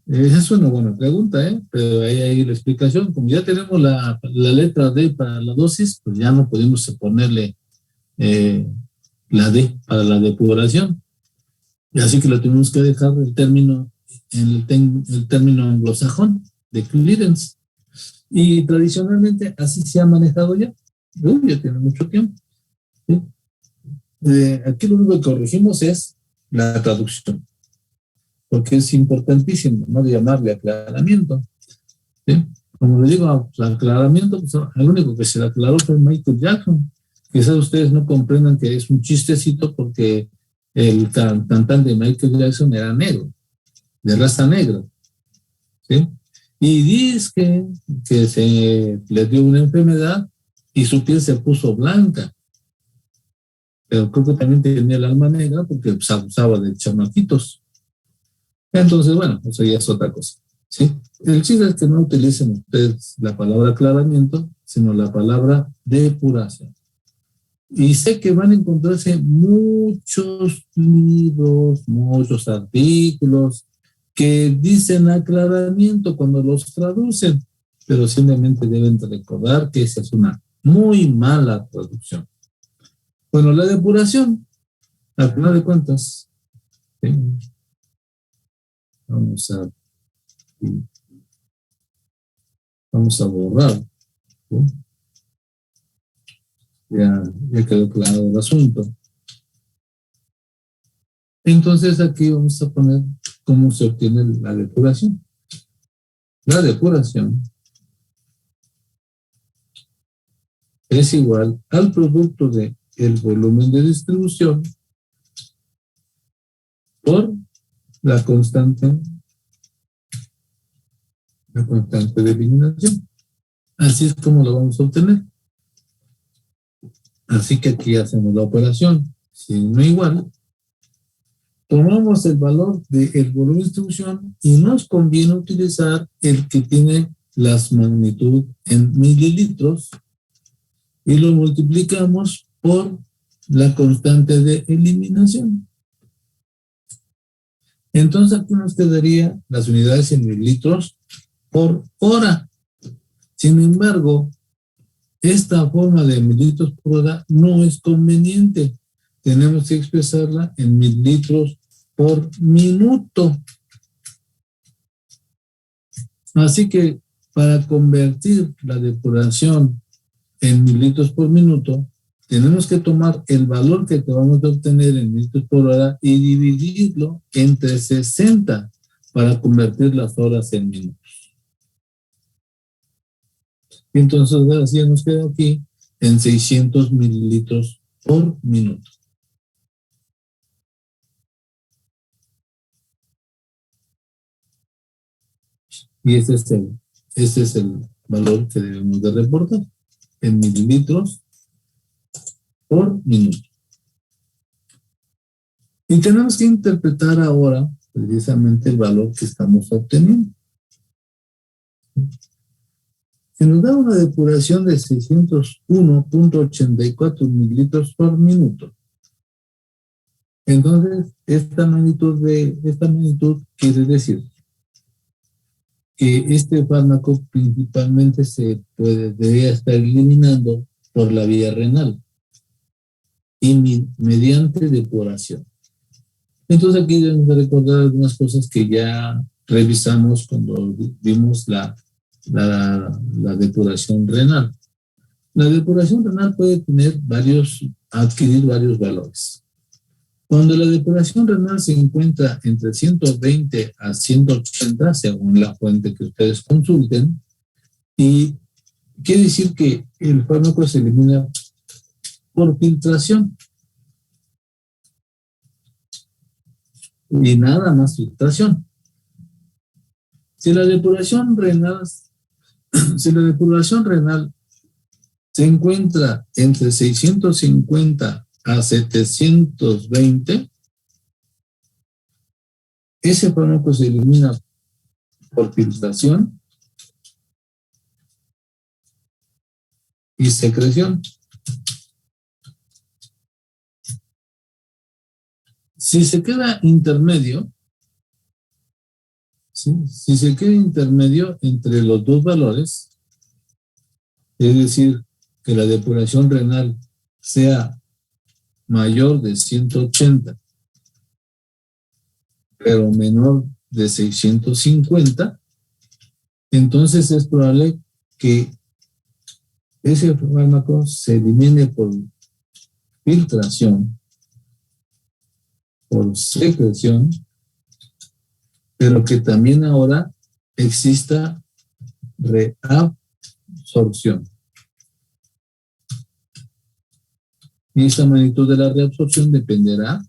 esa es una buena pregunta, ¿eh? Pero ahí hay la explicación. Como ya tenemos la letra D para la dosis, pues ya no podemos ponerle la D para la depuración. Y así que lo tenemos que dejar el término anglosajón de clearance. Y tradicionalmente así se ha manejado ya. Ya tiene mucho tiempo. ¿Sí? Aquí lo único que corregimos es la traducción, porque es importantísimo no llamarle aclaramiento. ¿Sí? Como le digo, aclaramiento, pues, el único que se le aclaró fue Michael Jackson. Quizás ustedes no comprendan que es un chistecito porque el cantante de Michael Jackson era negro, de raza negra. ¿Sí? Y dice que se le dio una enfermedad y su piel se puso blanca. Pero creo que también tenía el alma negra porque pues, abusaba de chamaquitos. Entonces, bueno, eso ya es otra cosa. ¿Sí? El chiste es que no utilicen ustedes la palabra aclaramiento, sino la palabra depuración. Y sé que van a encontrarse muchos libros, muchos artículos que dicen aclaramiento cuando los traducen, pero simplemente deben recordar que esa es una muy mala traducción. Bueno, la depuración, al final de cuentas, ¿sí? Vamos a borrar, ¿sí? Ya quedó claro el asunto. Entonces aquí vamos a poner cómo se obtiene la depuración. La depuración es igual al producto de el volumen de distribución por la constante de eliminación. Así es como lo vamos a obtener. Así que aquí hacemos la operación, signo igual. Tomamos el valor del volumen de distribución y nos conviene utilizar el que tiene las magnitud en mililitros y lo multiplicamos por la constante de eliminación. Entonces aquí nos quedaría las unidades en mililitros por hora. Sin embargo, esta forma de mililitros por hora no es conveniente. Tenemos que expresarla en mililitros por minuto. Así que para convertir la depuración en mililitros por minuto, tenemos que tomar el valor que vamos a obtener en mililitros por hora y dividirlo entre 60 para convertir las horas en minutos. Y entonces así nos queda aquí en 600 mililitros por minuto. Y este es el valor que debemos de reportar en mililitros por minuto. Y tenemos que interpretar ahora precisamente el valor que estamos obteniendo. Se nos da una depuración de 601.84 mililitros por minuto. Entonces, esta magnitud quiere decir que este fármaco principalmente debería estar eliminando por la vía renal y mediante depuración. Entonces aquí debemos de recordar algunas cosas que ya revisamos cuando vimos la depuración renal. La depuración renal puede adquirir varios valores. Cuando la depuración renal se encuentra entre 120 a 180, según la fuente que ustedes consulten, y quiere decir que el fármaco se elimina por filtración. Y nada más filtración. Si la depuración renal se encuentra entre 650 a 720, ese fármaco se elimina por filtración y secreción. Si se queda intermedio, si se queda intermedio entre los dos valores, es decir, que la depuración renal sea mayor de 180, pero menor de 650, entonces es probable que ese fármaco se elimine por filtración, por secreción, pero que también ahora exista reabsorción. Y esta magnitud de la reabsorción dependerá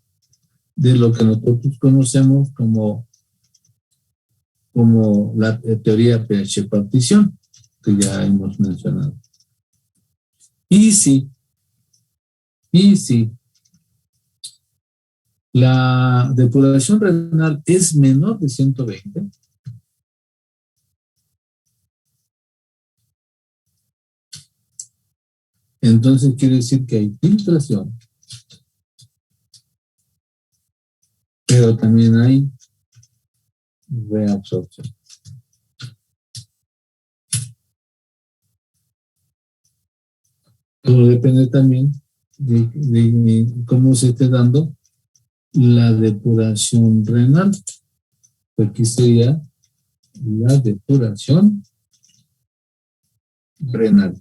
de lo que nosotros conocemos como la teoría pH partición, que ya hemos mencionado. Y si la depuración renal es menor de 120, entonces quiere decir que hay filtración, pero también hay reabsorción. Todo depende también de cómo se esté dando la depuración renal. Aquí sería la depuración renal.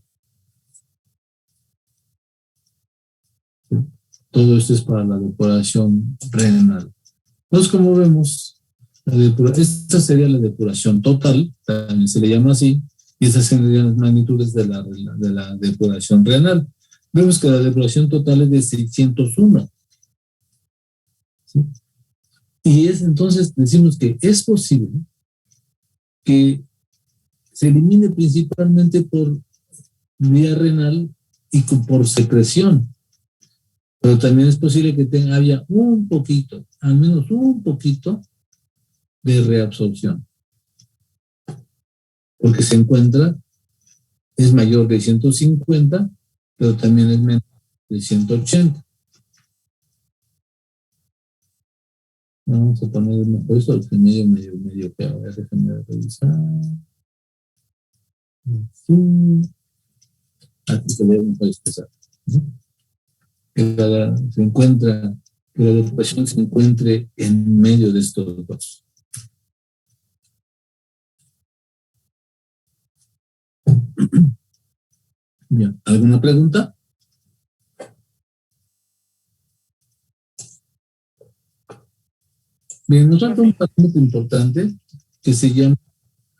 Todo esto es para la depuración renal. Entonces, como vemos, esta sería la depuración total, también se le llama así, y estas serían las magnitudes de la depuración renal. Vemos que la depuración total es de 601. ¿Sí? Y entonces decimos que es posible que se elimine principalmente por vía renal y por secreción. Pero también es posible que haya un poquito, al menos un poquito, de reabsorción. Porque es mayor de 150, pero también es menor de 180. Vamos a poner el mejor esto, el medio, que ahora déjenme revisar. Aquí se ve mejor expresar. Que la ocupación se encuentre en medio de estos dos. Bien, ¿alguna pregunta? Bien, nos falta un parámetro importante que se llama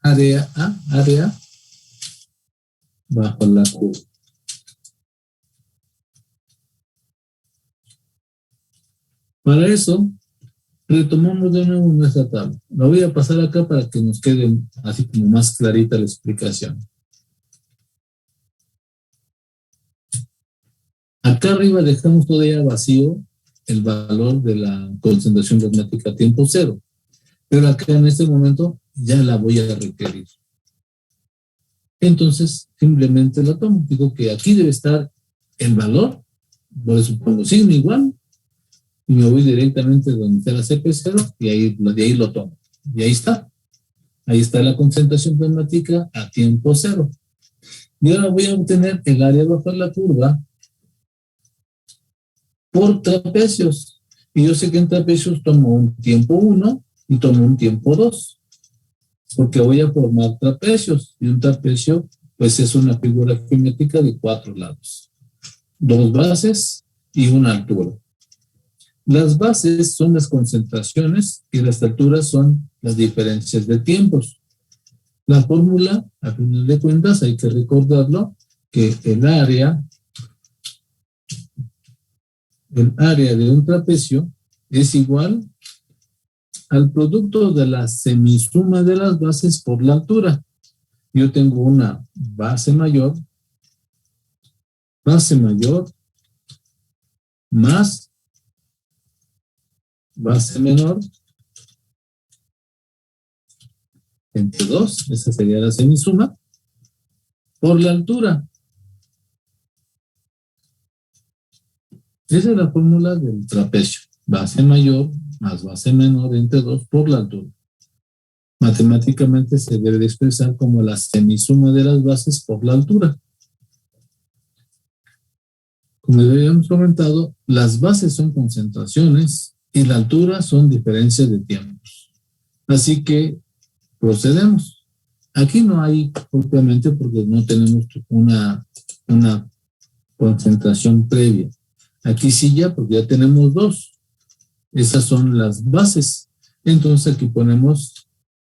área A, área bajo la curva. Para eso, retomamos de nuevo nuestra tabla. La voy a pasar acá para que nos quede así como más clarita la explicación. Acá arriba dejamos todavía vacío el valor de la concentración plasmática a tiempo cero. Pero acá en este momento ya la voy a requerir. Entonces, simplemente la tomo. Digo que aquí debe estar el valor, por eso pongo signo igual, y me voy directamente donde está la CP0 y de ahí lo tomo. Y ahí está. Ahí está la concentración plasmática a tiempo cero. Y ahora voy a obtener el área bajo la curva por trapecios. Y yo sé que en trapecios tomo un tiempo 1 y tomo un tiempo 2. Porque voy a formar trapecios. Y un trapecio, pues es una figura geométrica de 4 lados. 2 bases y una altura. Las bases son las concentraciones y las alturas son las diferencias de tiempos. La fórmula, a final de cuentas, hay que recordarlo, que el área de un trapecio es igual al producto de la semisuma de las bases por la altura. Yo tengo una base mayor más base menor entre 2, esa sería la semisuma, por la altura. Esa es la fórmula del trapecio. Base mayor más base menor entre 2 por la altura. Matemáticamente se debe de expresar como la semisuma de las bases por la altura. Como ya habíamos comentado, las bases son concentraciones y la altura son diferencias de tiempos. Así que procedemos. Aquí no hay propiamente porque no tenemos una concentración previa. Aquí sí ya, porque ya tenemos 2. Esas son las bases. Entonces aquí ponemos,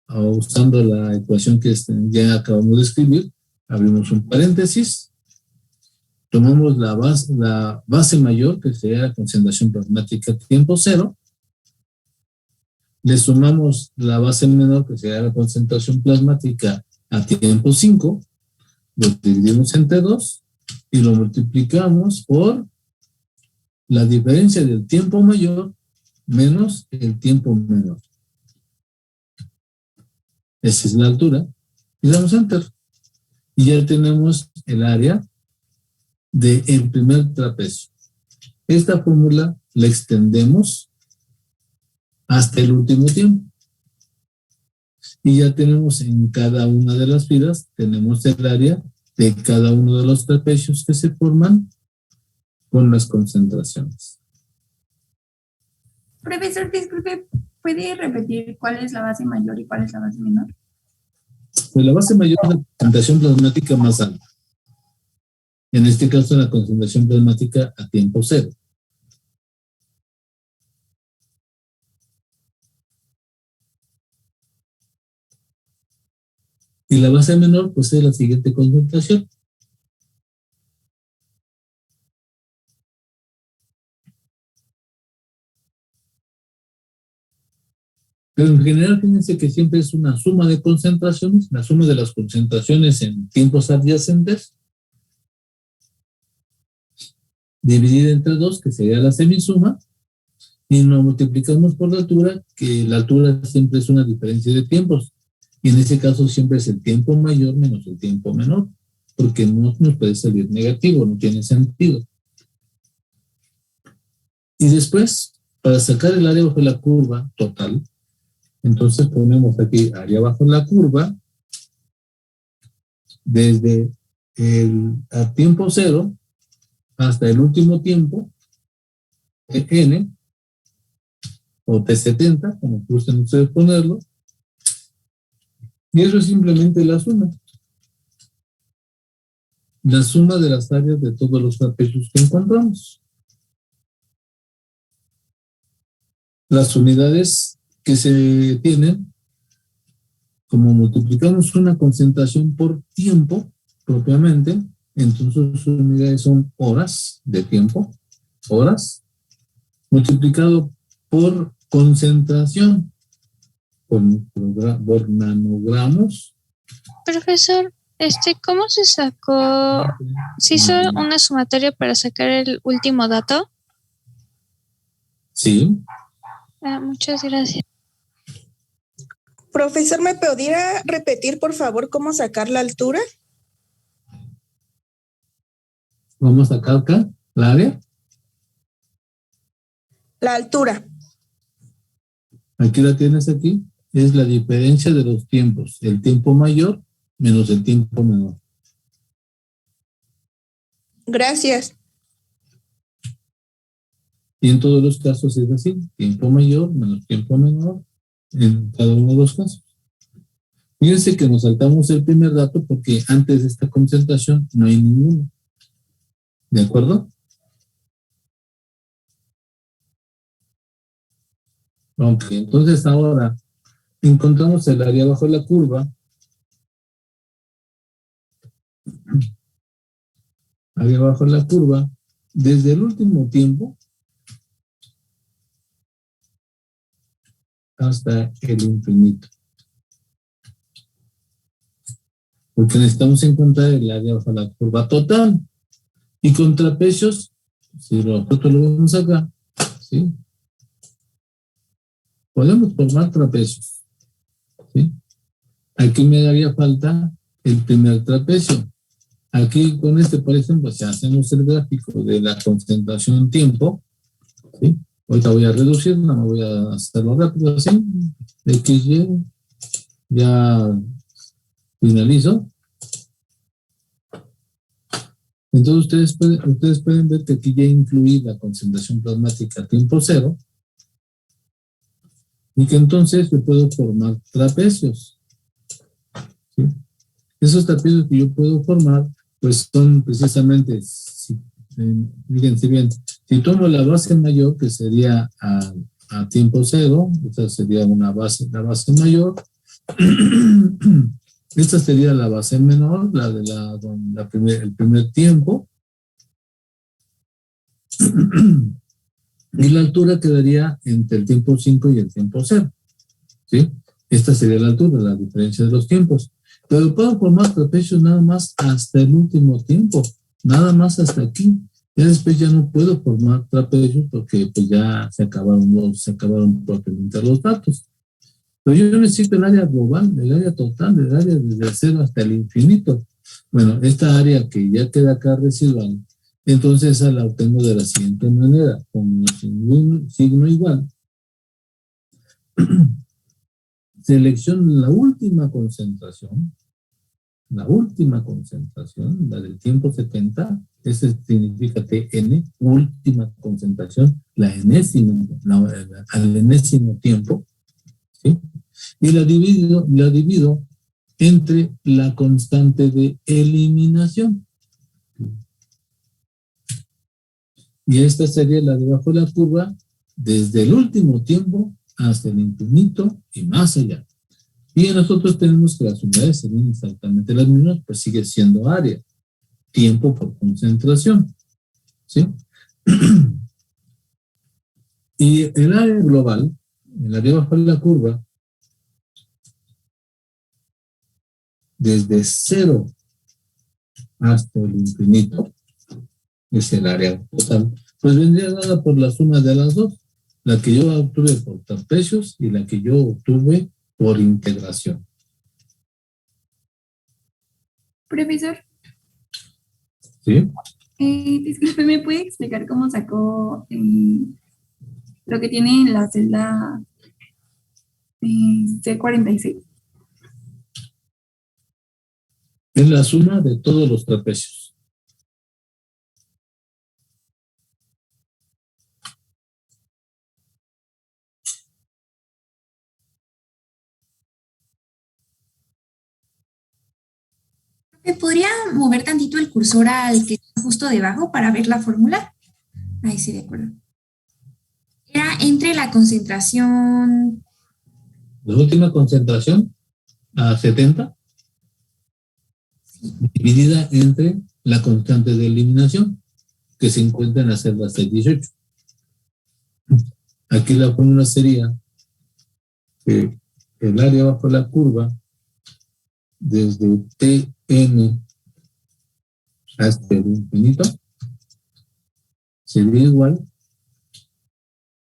usando la ecuación que ya acabamos de escribir, abrimos un paréntesis, tomamos la base mayor, que sería la concentración plasmática a tiempo cero, le sumamos la base menor, que sería la concentración plasmática a tiempo 5, lo dividimos entre 2 y lo multiplicamos por la diferencia del tiempo mayor menos el tiempo menor. Esa es la altura. Y damos enter. Y ya tenemos el área del primer trapecio. Esta fórmula la extendemos hasta el último tiempo. Y ya tenemos en cada una de las filas, tenemos el área de cada uno de los trapecios que se forman con las concentraciones. Profesor, disculpe, ¿puede repetir cuál es la base mayor y cuál es la base menor? Pues la base mayor es la concentración plasmática más alta. En este caso, la concentración plasmática a tiempo cero. Y la base menor, pues es la siguiente concentración. Pero en general, fíjense que siempre es una suma de concentraciones, la suma de las concentraciones en tiempos adyacentes, dividida entre 2, que sería la semisuma, y nos multiplicamos por la altura, que la altura siempre es una diferencia de tiempos, y en ese caso siempre es el tiempo mayor menos el tiempo menor, porque no nos puede salir negativo, no tiene sentido. Y después para sacar el área bajo la curva total, entonces ponemos aquí área bajo la curva desde a tiempo cero hasta el último tiempo, n, o T70, como gusten ustedes ponerlo, y eso es simplemente la suma. La suma de las áreas de todos los trapecios que encontramos. Las unidades que se tienen, como multiplicamos una concentración por tiempo propiamente, entonces sus unidades son horas de tiempo, horas, multiplicado por concentración, por nanogramos. Profesor, ¿cómo se sacó? ¿Se hizo una sumatoria para sacar el último dato? Sí. Muchas gracias. Profesor, ¿me podría repetir, por favor, cómo sacar la altura? Vamos a sacar acá la área. La altura. Aquí la tienes aquí. Es la diferencia de los tiempos. El tiempo mayor menos el tiempo menor. Gracias. Y en todos los casos es así. Tiempo mayor menos tiempo menor en cada uno de los casos. Fíjense que nos saltamos el primer dato porque antes de esta concentración no hay ninguno. ¿De acuerdo? Ok, entonces ahora encontramos el área bajo la curva. Área bajo la curva desde el último tiempo hasta el infinito. Porque necesitamos encontrar el área bajo la curva total. Y con trapecios, si nosotros lo vemos acá, ¿sí? Podemos formar trapecios, ¿sí? Aquí me daría falta el primer trapecio. Aquí con por ejemplo, si hacemos el gráfico de la concentración tiempo, ¿sí? Ahorita voy a reducir, no me voy a hacerlo rápido así. XY, ya finalizo. Entonces ustedes pueden ver que aquí ya incluí la concentración plasmática a tiempo cero y que entonces yo puedo formar trapecios, ¿sí? Esos trapecios que yo puedo formar pues son precisamente, fíjense bien, si tomo la base mayor que sería a tiempo cero, esta sería la base mayor. Esta sería la base menor, la de el primer tiempo. Y la altura quedaría entre el tiempo 5 y el tiempo 0. ¿Sí? Esta sería la altura, la diferencia de los tiempos. Pero puedo formar trapecios nada más hasta el último tiempo, nada más hasta aquí. Ya después ya no puedo formar trapecios porque pues ya se acabaron propiamente los datos. Pero yo necesito el área global, el área total, el área desde el 0 hasta el infinito. Bueno, esta área que ya queda acá residual, entonces esa la obtengo de la siguiente manera, con un signo igual. Selecciono la última concentración, la del tiempo 70, ese significa TN, última concentración, al enésimo tiempo, ¿sí? Y la divido entre la constante de eliminación. Y esta sería la de bajo la curva desde el último tiempo hasta el infinito y más allá. Y nosotros tenemos que las unidades serían exactamente las mismas, pues sigue siendo área, tiempo por concentración, ¿sí? Y el área global, el área bajo la curva, desde 0 hasta el infinito, es el área total, pues vendría dada por la suma de las dos, la que yo obtuve por trapecios y la que yo obtuve por integración. Profesor. ¿Sí? Disculpe, ¿me puede explicar cómo sacó lo que tiene en la celda C46. Es la suma de todos los trapecios. ¿Me podría mover tantito el cursor al que está justo debajo para ver la fórmula? Ahí sí, de acuerdo. Era entre la concentración. La última concentración a 70 dividida entre la constante de eliminación que se encuentra en la celda C18. Aquí la fórmula sería que el área bajo la curva desde Tn hasta el infinito sería igual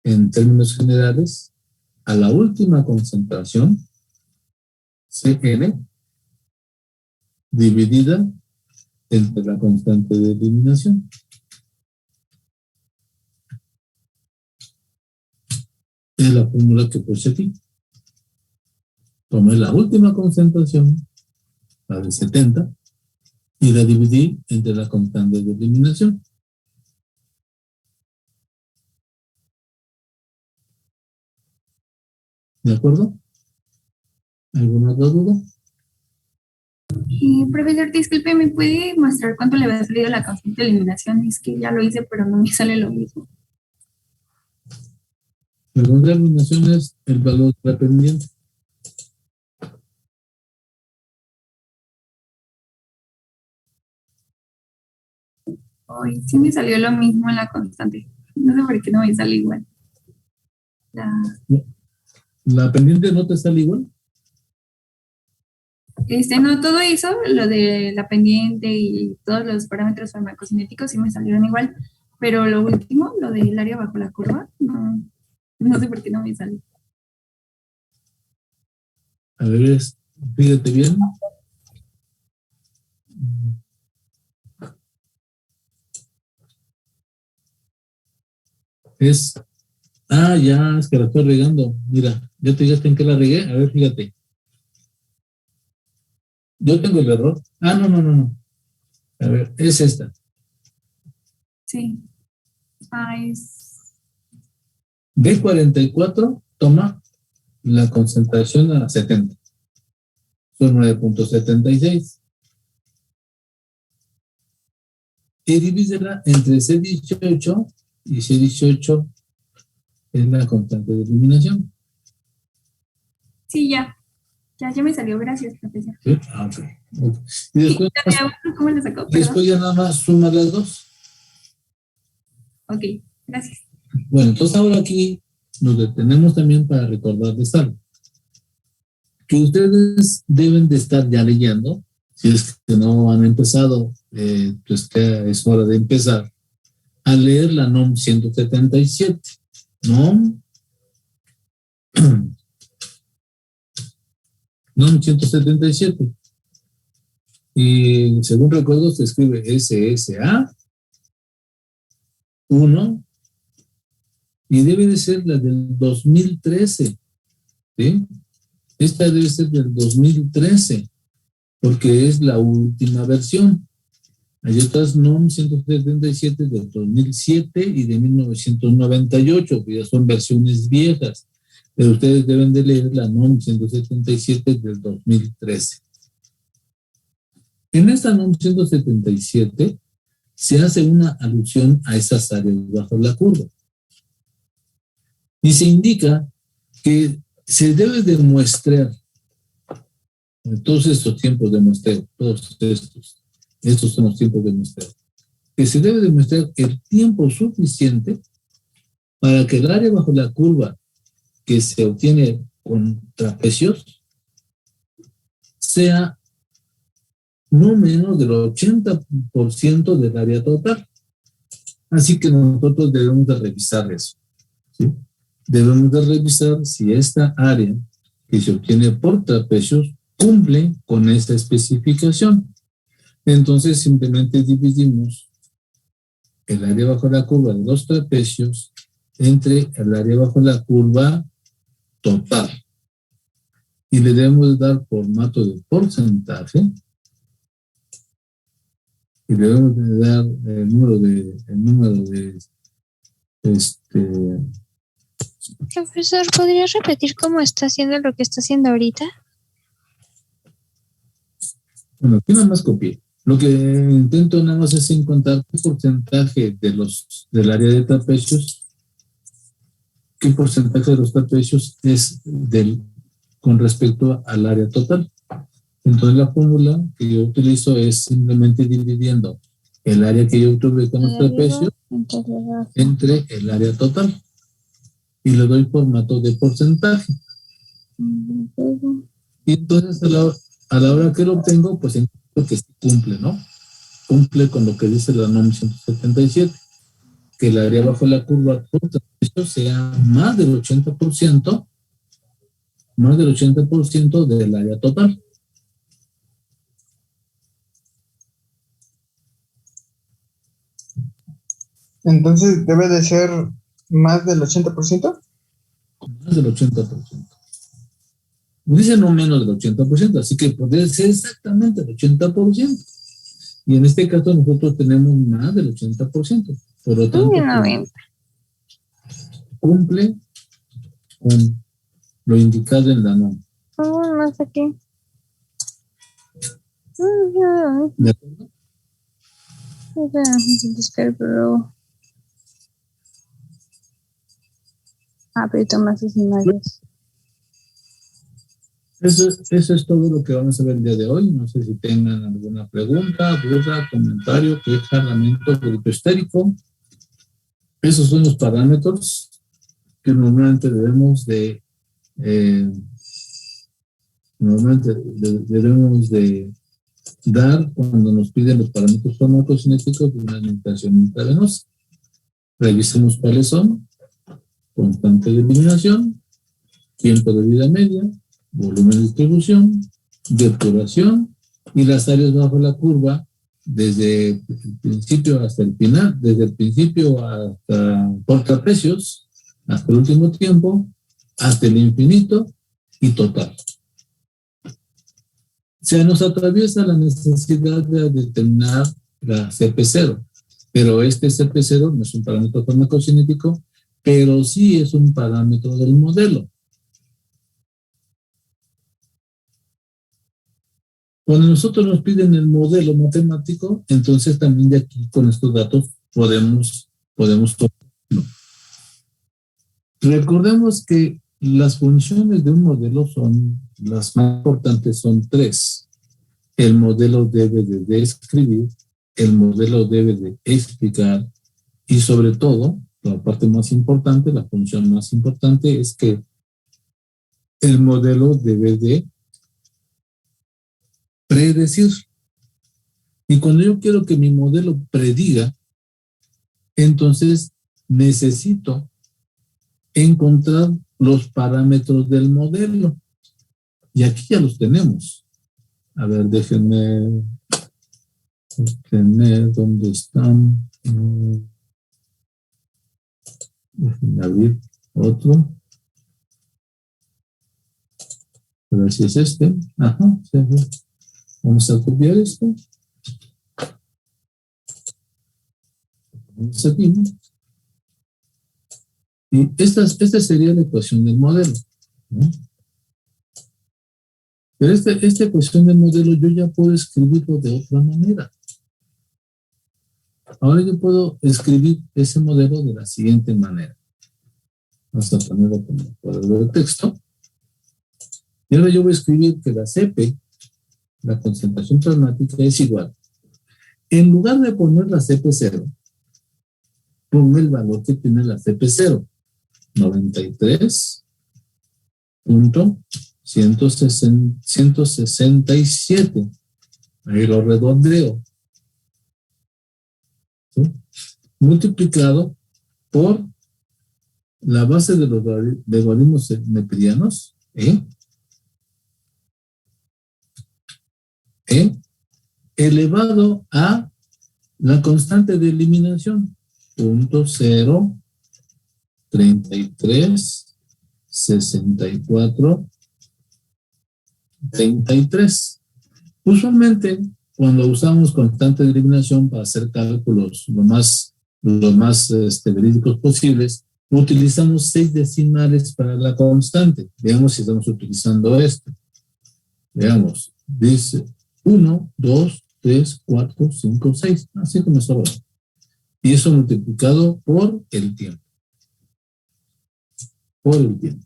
en términos generales a la última concentración Cn dividida entre la constante de eliminación. Es la fórmula que puse aquí. Tomé la última concentración, la de 70, y la dividí entre la constante de eliminación. ¿De acuerdo? ¿Alguna otra duda? Profesor, disculpe, ¿me puede mostrar cuánto le había salido la constante de eliminación? Es que ya lo hice, pero no me sale lo mismo. La constante de eliminación es el valor de la pendiente. Hoy sí me salió lo mismo en la constante. No sé por qué no me sale igual. ¿La pendiente no te sale igual? No, todo eso, lo de la pendiente y todos los parámetros farmacocinéticos sí me salieron igual, pero lo último, lo del área bajo la curva, no sé por qué no me sale. A ver, fíjate bien. Ya, es que la estoy regando. Mira, ¿ya te fijaste en qué la regué? A ver, fíjate. Yo tengo el error. No. A ver, es esta. Sí. Es... B44 toma la concentración a 70. Son 9.76. Y divídela entre C18 y C18 es la constante de eliminación. Sí, ya me salió, gracias, profesor. ¿Sí? Ok. Y después, ¿cómo le sacó? después ya nada más suma las dos. Ok, gracias. Bueno, entonces ahora aquí nos detenemos también para recordarles algo. Que ustedes deben de estar ya leyendo, si es que no han empezado, pues ya es hora de empezar a leer la NOM 177. NOM 177. Y según recuerdo se escribe SSA 1 y debe de ser la del 2013. ¿Sí? Esta debe ser del 2013 porque es la última versión. Hay otras NOM 177 del 2007 y de 1998, que ya son versiones viejas, pero ustedes deben de leer la NOM 177 del 2013. En esta NOM 177 se hace una alusión a esas áreas bajo la curva. Y se indica que se debe de muestrear en todos estos tiempos de muestreo, estos son los tiempos de muestreo, que se debe de muestrear el tiempo suficiente para que el área bajo la curva que se obtiene con trapecios sea no menos del 80% del área total. Así que nosotros debemos de revisar eso, ¿sí? Debemos de revisar si esta área que se obtiene por trapecios cumple con esta especificación. Entonces simplemente dividimos el área bajo la curva de los trapecios entre el área bajo la curva total. Y le debemos dar formato de porcentaje. Y le debemos de dar el número de Profesor, ¿podría repetir cómo está haciendo lo que está haciendo ahorita? Bueno, aquí nada más copié. Lo que intento nada más es encontrar qué porcentaje del área de trapecios, qué porcentaje de los trapecios es con respecto al área total. Entonces la fórmula que yo utilizo es simplemente dividiendo el área que yo obtuve con los trapecios entre el área total. Y le doy formato de porcentaje. Y entonces a la hora que lo obtengo, pues encuentro que sí cumple, ¿no? Cumple con lo que dice la NOM 177, que el área bajo la curva por trapecio sea más del 80% del área total. Entonces, ¿debe de ser más del 80%? Más del 80%. Dice no menos del 80%, así que podría ser exactamente el 80%. Y en este caso nosotros tenemos más del 80%. Por lo tanto, cumple con lo indicado en la norma. Más aquí. ¿De acuerdo? Pero más imágenes. Eso es todo lo que vamos a ver el día de hoy. No sé si tengan alguna pregunta, duda, comentario, queja, lamento, grito histérico. Esos son los parámetros que normalmente debemos de dar cuando nos piden los parámetros farmacocinéticos de una alimentación intravenosa. Revisemos cuáles son: constante de eliminación, tiempo de vida media, volumen de distribución, depuración y las áreas bajo la curva desde el principio hasta el final, desde el principio hasta por trapecios, hasta el último tiempo, hasta el infinito y total. Se nos atraviesa la necesidad de determinar la CP0, pero este CP0 no es un parámetro farmacocinético, pero sí es un parámetro del modelo. Cuando nosotros nos piden el modelo matemático, entonces también de aquí con estos datos podemos tomarlo. Recordemos que las funciones de un modelo las más importantes son tres. El modelo debe de describir, el modelo debe de explicar y sobre todo, la parte más importante, la función más importante es que el modelo debe de predecir. Y cuando yo quiero que mi modelo prediga, entonces necesito encontrar los parámetros del modelo. Y aquí ya los tenemos. A ver, déjenme tener dónde están. Déjenme abrir otro. A ver si es este. Ajá, sí. Vamos a copiar esto. Vamos aquí. Y esta sería la ecuación del modelo, ¿no? Pero esta ecuación del modelo yo ya puedo escribirlo de otra manera. Ahora yo puedo escribir ese modelo de la siguiente manera. Vamos a ponerlo como cuadro de texto. Y ahora yo voy a escribir que la CP, la concentración plasmática, es igual. En lugar de poner la CP0, pongo el valor que tiene la CP0. 93.167. Ahí lo redondeo. ¿Sí? Multiplicado por la base de los logaritmos neperianos, elevado a la constante de eliminación, 0.0 33, 64, 33. Usualmente, cuando usamos constante de eliminación para hacer cálculos lo más verídicos posibles, utilizamos 6 decimales para la constante. Veamos si estamos utilizando esto. Veamos, dice 1, 2, 3, 4, 5, 6, así como está ahora. Y eso multiplicado por el tiempo. Por el tiempo.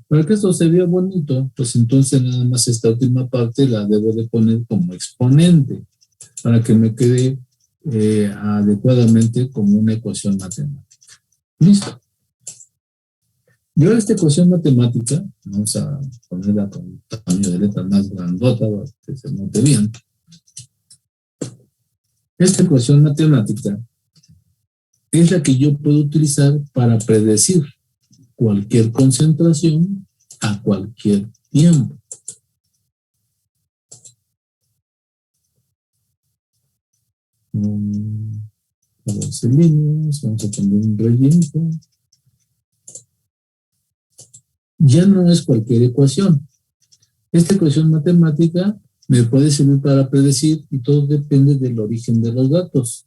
Para que esto se vea bonito, pues entonces nada más esta última parte la debo de poner como exponente para que me quede adecuadamente como una ecuación matemática. Listo. Y ahora esta ecuación matemática, vamos a ponerla con un tamaño de letra más grandota para que se note bien. Esta ecuación matemática es la que yo puedo utilizar para predecir cualquier concentración a cualquier tiempo. A las líneas, vamos a poner un relleno. Ya no es cualquier ecuación. Esta ecuación matemática me puede servir para predecir y todo depende del origen de los datos.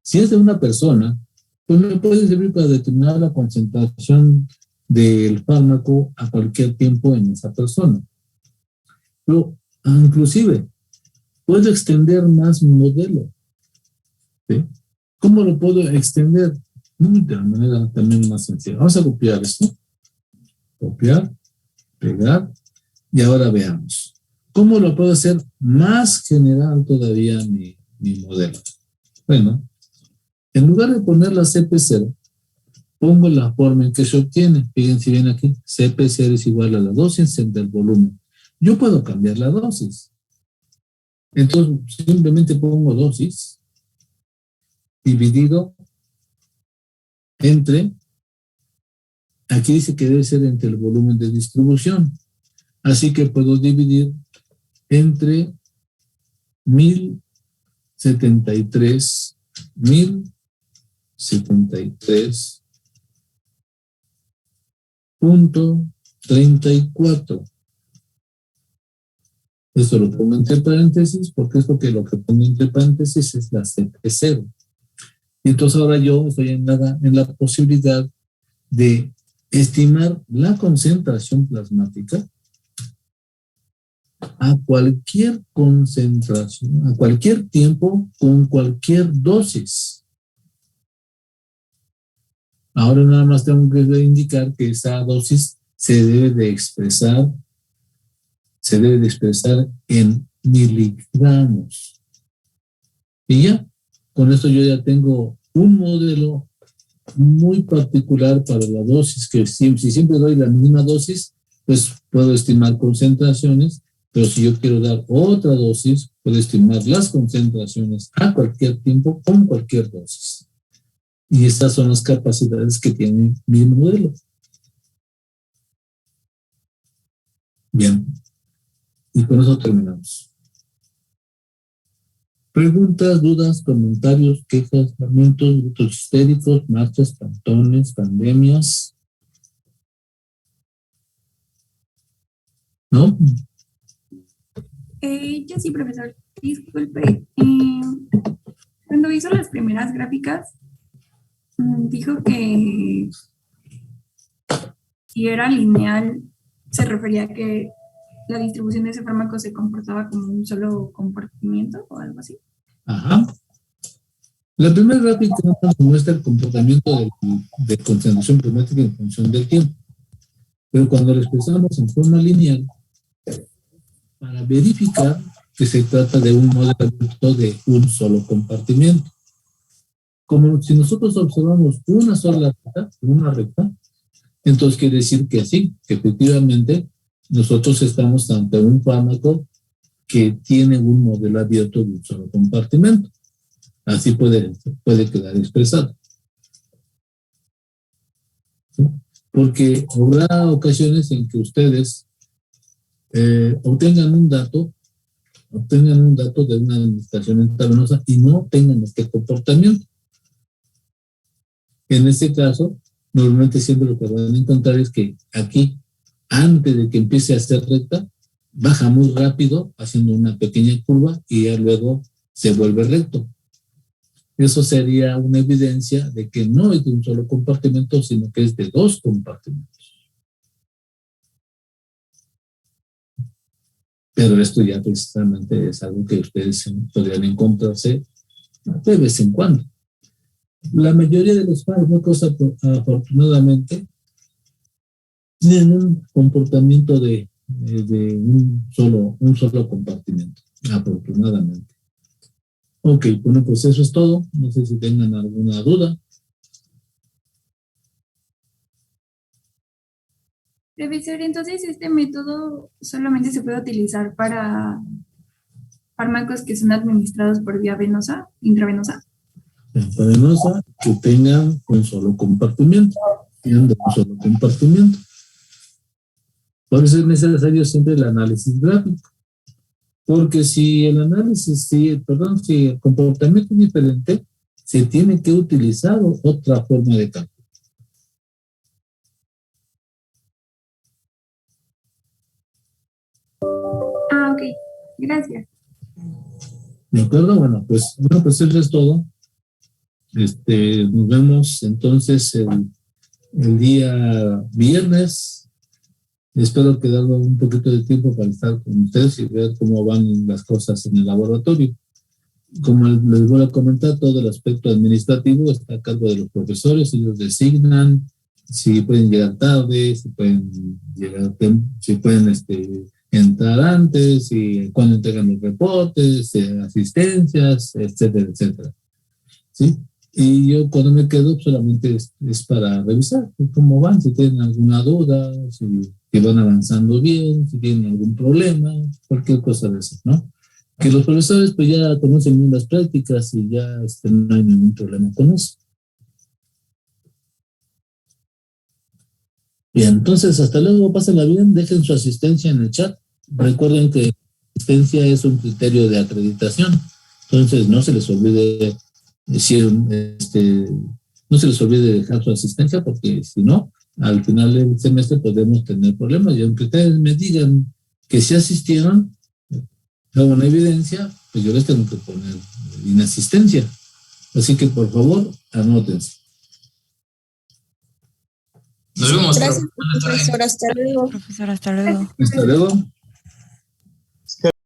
Si es de una persona, pues me puede servir para determinar la concentración del fármaco a cualquier tiempo en esa persona. Pero inclusive puedo extender más mi modelo. ¿Sí? ¿Cómo lo puedo extender? De la manera también más sencilla. Vamos a copiar esto. Copiar, pegar, y ahora veamos. ¿Cómo lo puedo hacer más general todavía mi modelo? Bueno, en lugar de poner la CP0, pongo la forma en que se obtiene. Fíjense bien aquí, CP0 es igual a la dosis del volumen. Yo puedo cambiar la dosis. Entonces, simplemente pongo dosis dividido entre, aquí dice que debe ser entre el volumen de distribución. Así que puedo dividir entre 1073.34. Esto lo pongo entre paréntesis porque es porque lo que pongo entre paréntesis es la CP0. Y entonces ahora yo estoy en la posibilidad de estimar la concentración plasmática a cualquier concentración, a cualquier tiempo, con cualquier dosis. Ahora nada más tengo que indicar que esa dosis se debe de expresar en miligramos. Y ya, con esto yo ya tengo un modelo muy particular para la dosis, que si siempre doy la misma dosis, pues puedo estimar concentraciones, pero si yo quiero dar otra dosis, puedo estimar las concentraciones a cualquier tiempo con cualquier dosis. Y estas son las capacidades que tiene mi modelo. Bien. Y con eso terminamos. Preguntas, dudas, comentarios, quejas, lamentos, gritos histéricos, marchas, cantones, pandemias. ¿No? Yo sí, profesor. Disculpe. Cuando hizo las primeras gráficas, dijo que si era lineal, se refería a que la distribución de ese fármaco se comportaba como un solo comportamiento o algo así. Ajá. La primera gráfica nos muestra el comportamiento de concentración plasmática en función del tiempo. Pero cuando lo expresamos en forma lineal, para verificar que se trata de un modelo abierto de un solo compartimiento. Como si nosotros observamos una sola recta, entonces quiere decir que sí, que efectivamente nosotros estamos ante un fármaco que tiene un modelo abierto de un solo compartimento. Así puede quedar expresado. ¿Sí? Porque habrá ocasiones en que ustedes obtengan un dato de una administración intravenosa y no tengan este comportamiento. En este caso, normalmente siempre lo que van a encontrar es que aquí, antes de que empiece a ser recta, baja muy rápido haciendo una pequeña curva y ya luego se vuelve recto. Eso sería una evidencia de que no es de un solo compartimento, sino que es de dos compartimentos. Pero esto ya precisamente es algo que ustedes podrían encontrarse de vez en cuando. La mayoría de los fármacos, afortunadamente, tienen un comportamiento de un solo compartimento, afortunadamente. Ok, bueno, pues eso es todo. No sé si tengan alguna duda. Profesor, entonces este método solamente se puede utilizar para fármacos que son administrados por vía venosa, intravenosa. Intravenosa, que tengan un solo compartimento. Por eso es necesario siempre el análisis gráfico. Porque si el comportamiento es diferente, se tiene que utilizar otra forma de cálculo. Ah, ok. Gracias. ¿De acuerdo? Bueno, pues eso es todo. Nos vemos entonces el día viernes. Espero que darle un poquito de tiempo para estar con ustedes y ver cómo van las cosas en el laboratorio. Como les voy a comentar, todo el aspecto administrativo está a cargo de los profesores. Ellos designan si pueden llegar tarde, si pueden entrar antes, y cuándo entregan los reportes, asistencias, etcétera, etcétera. ¿Sí? Y yo cuando me quedo solamente es para revisar cómo van, si tienen alguna duda, si van avanzando bien, si tienen algún problema, cualquier cosa de eso, ¿no? Que los profesores pues ya conocen bien las prácticas y ya no hay ningún problema con eso. Y entonces hasta luego, pásenla bien, dejen su asistencia en el chat. Recuerden que asistencia es un criterio de acreditación, entonces no se les olvide no se les olvide dejar su asistencia, porque si no, al final del semestre podemos tener problemas. Y aunque ustedes me digan que sí asistieron, hago una evidencia, pues yo les tengo que poner inasistencia. Así que por favor, anótense. Nos vemos. Gracias, profesor. Hasta luego. Profesor, hasta luego. Hasta luego.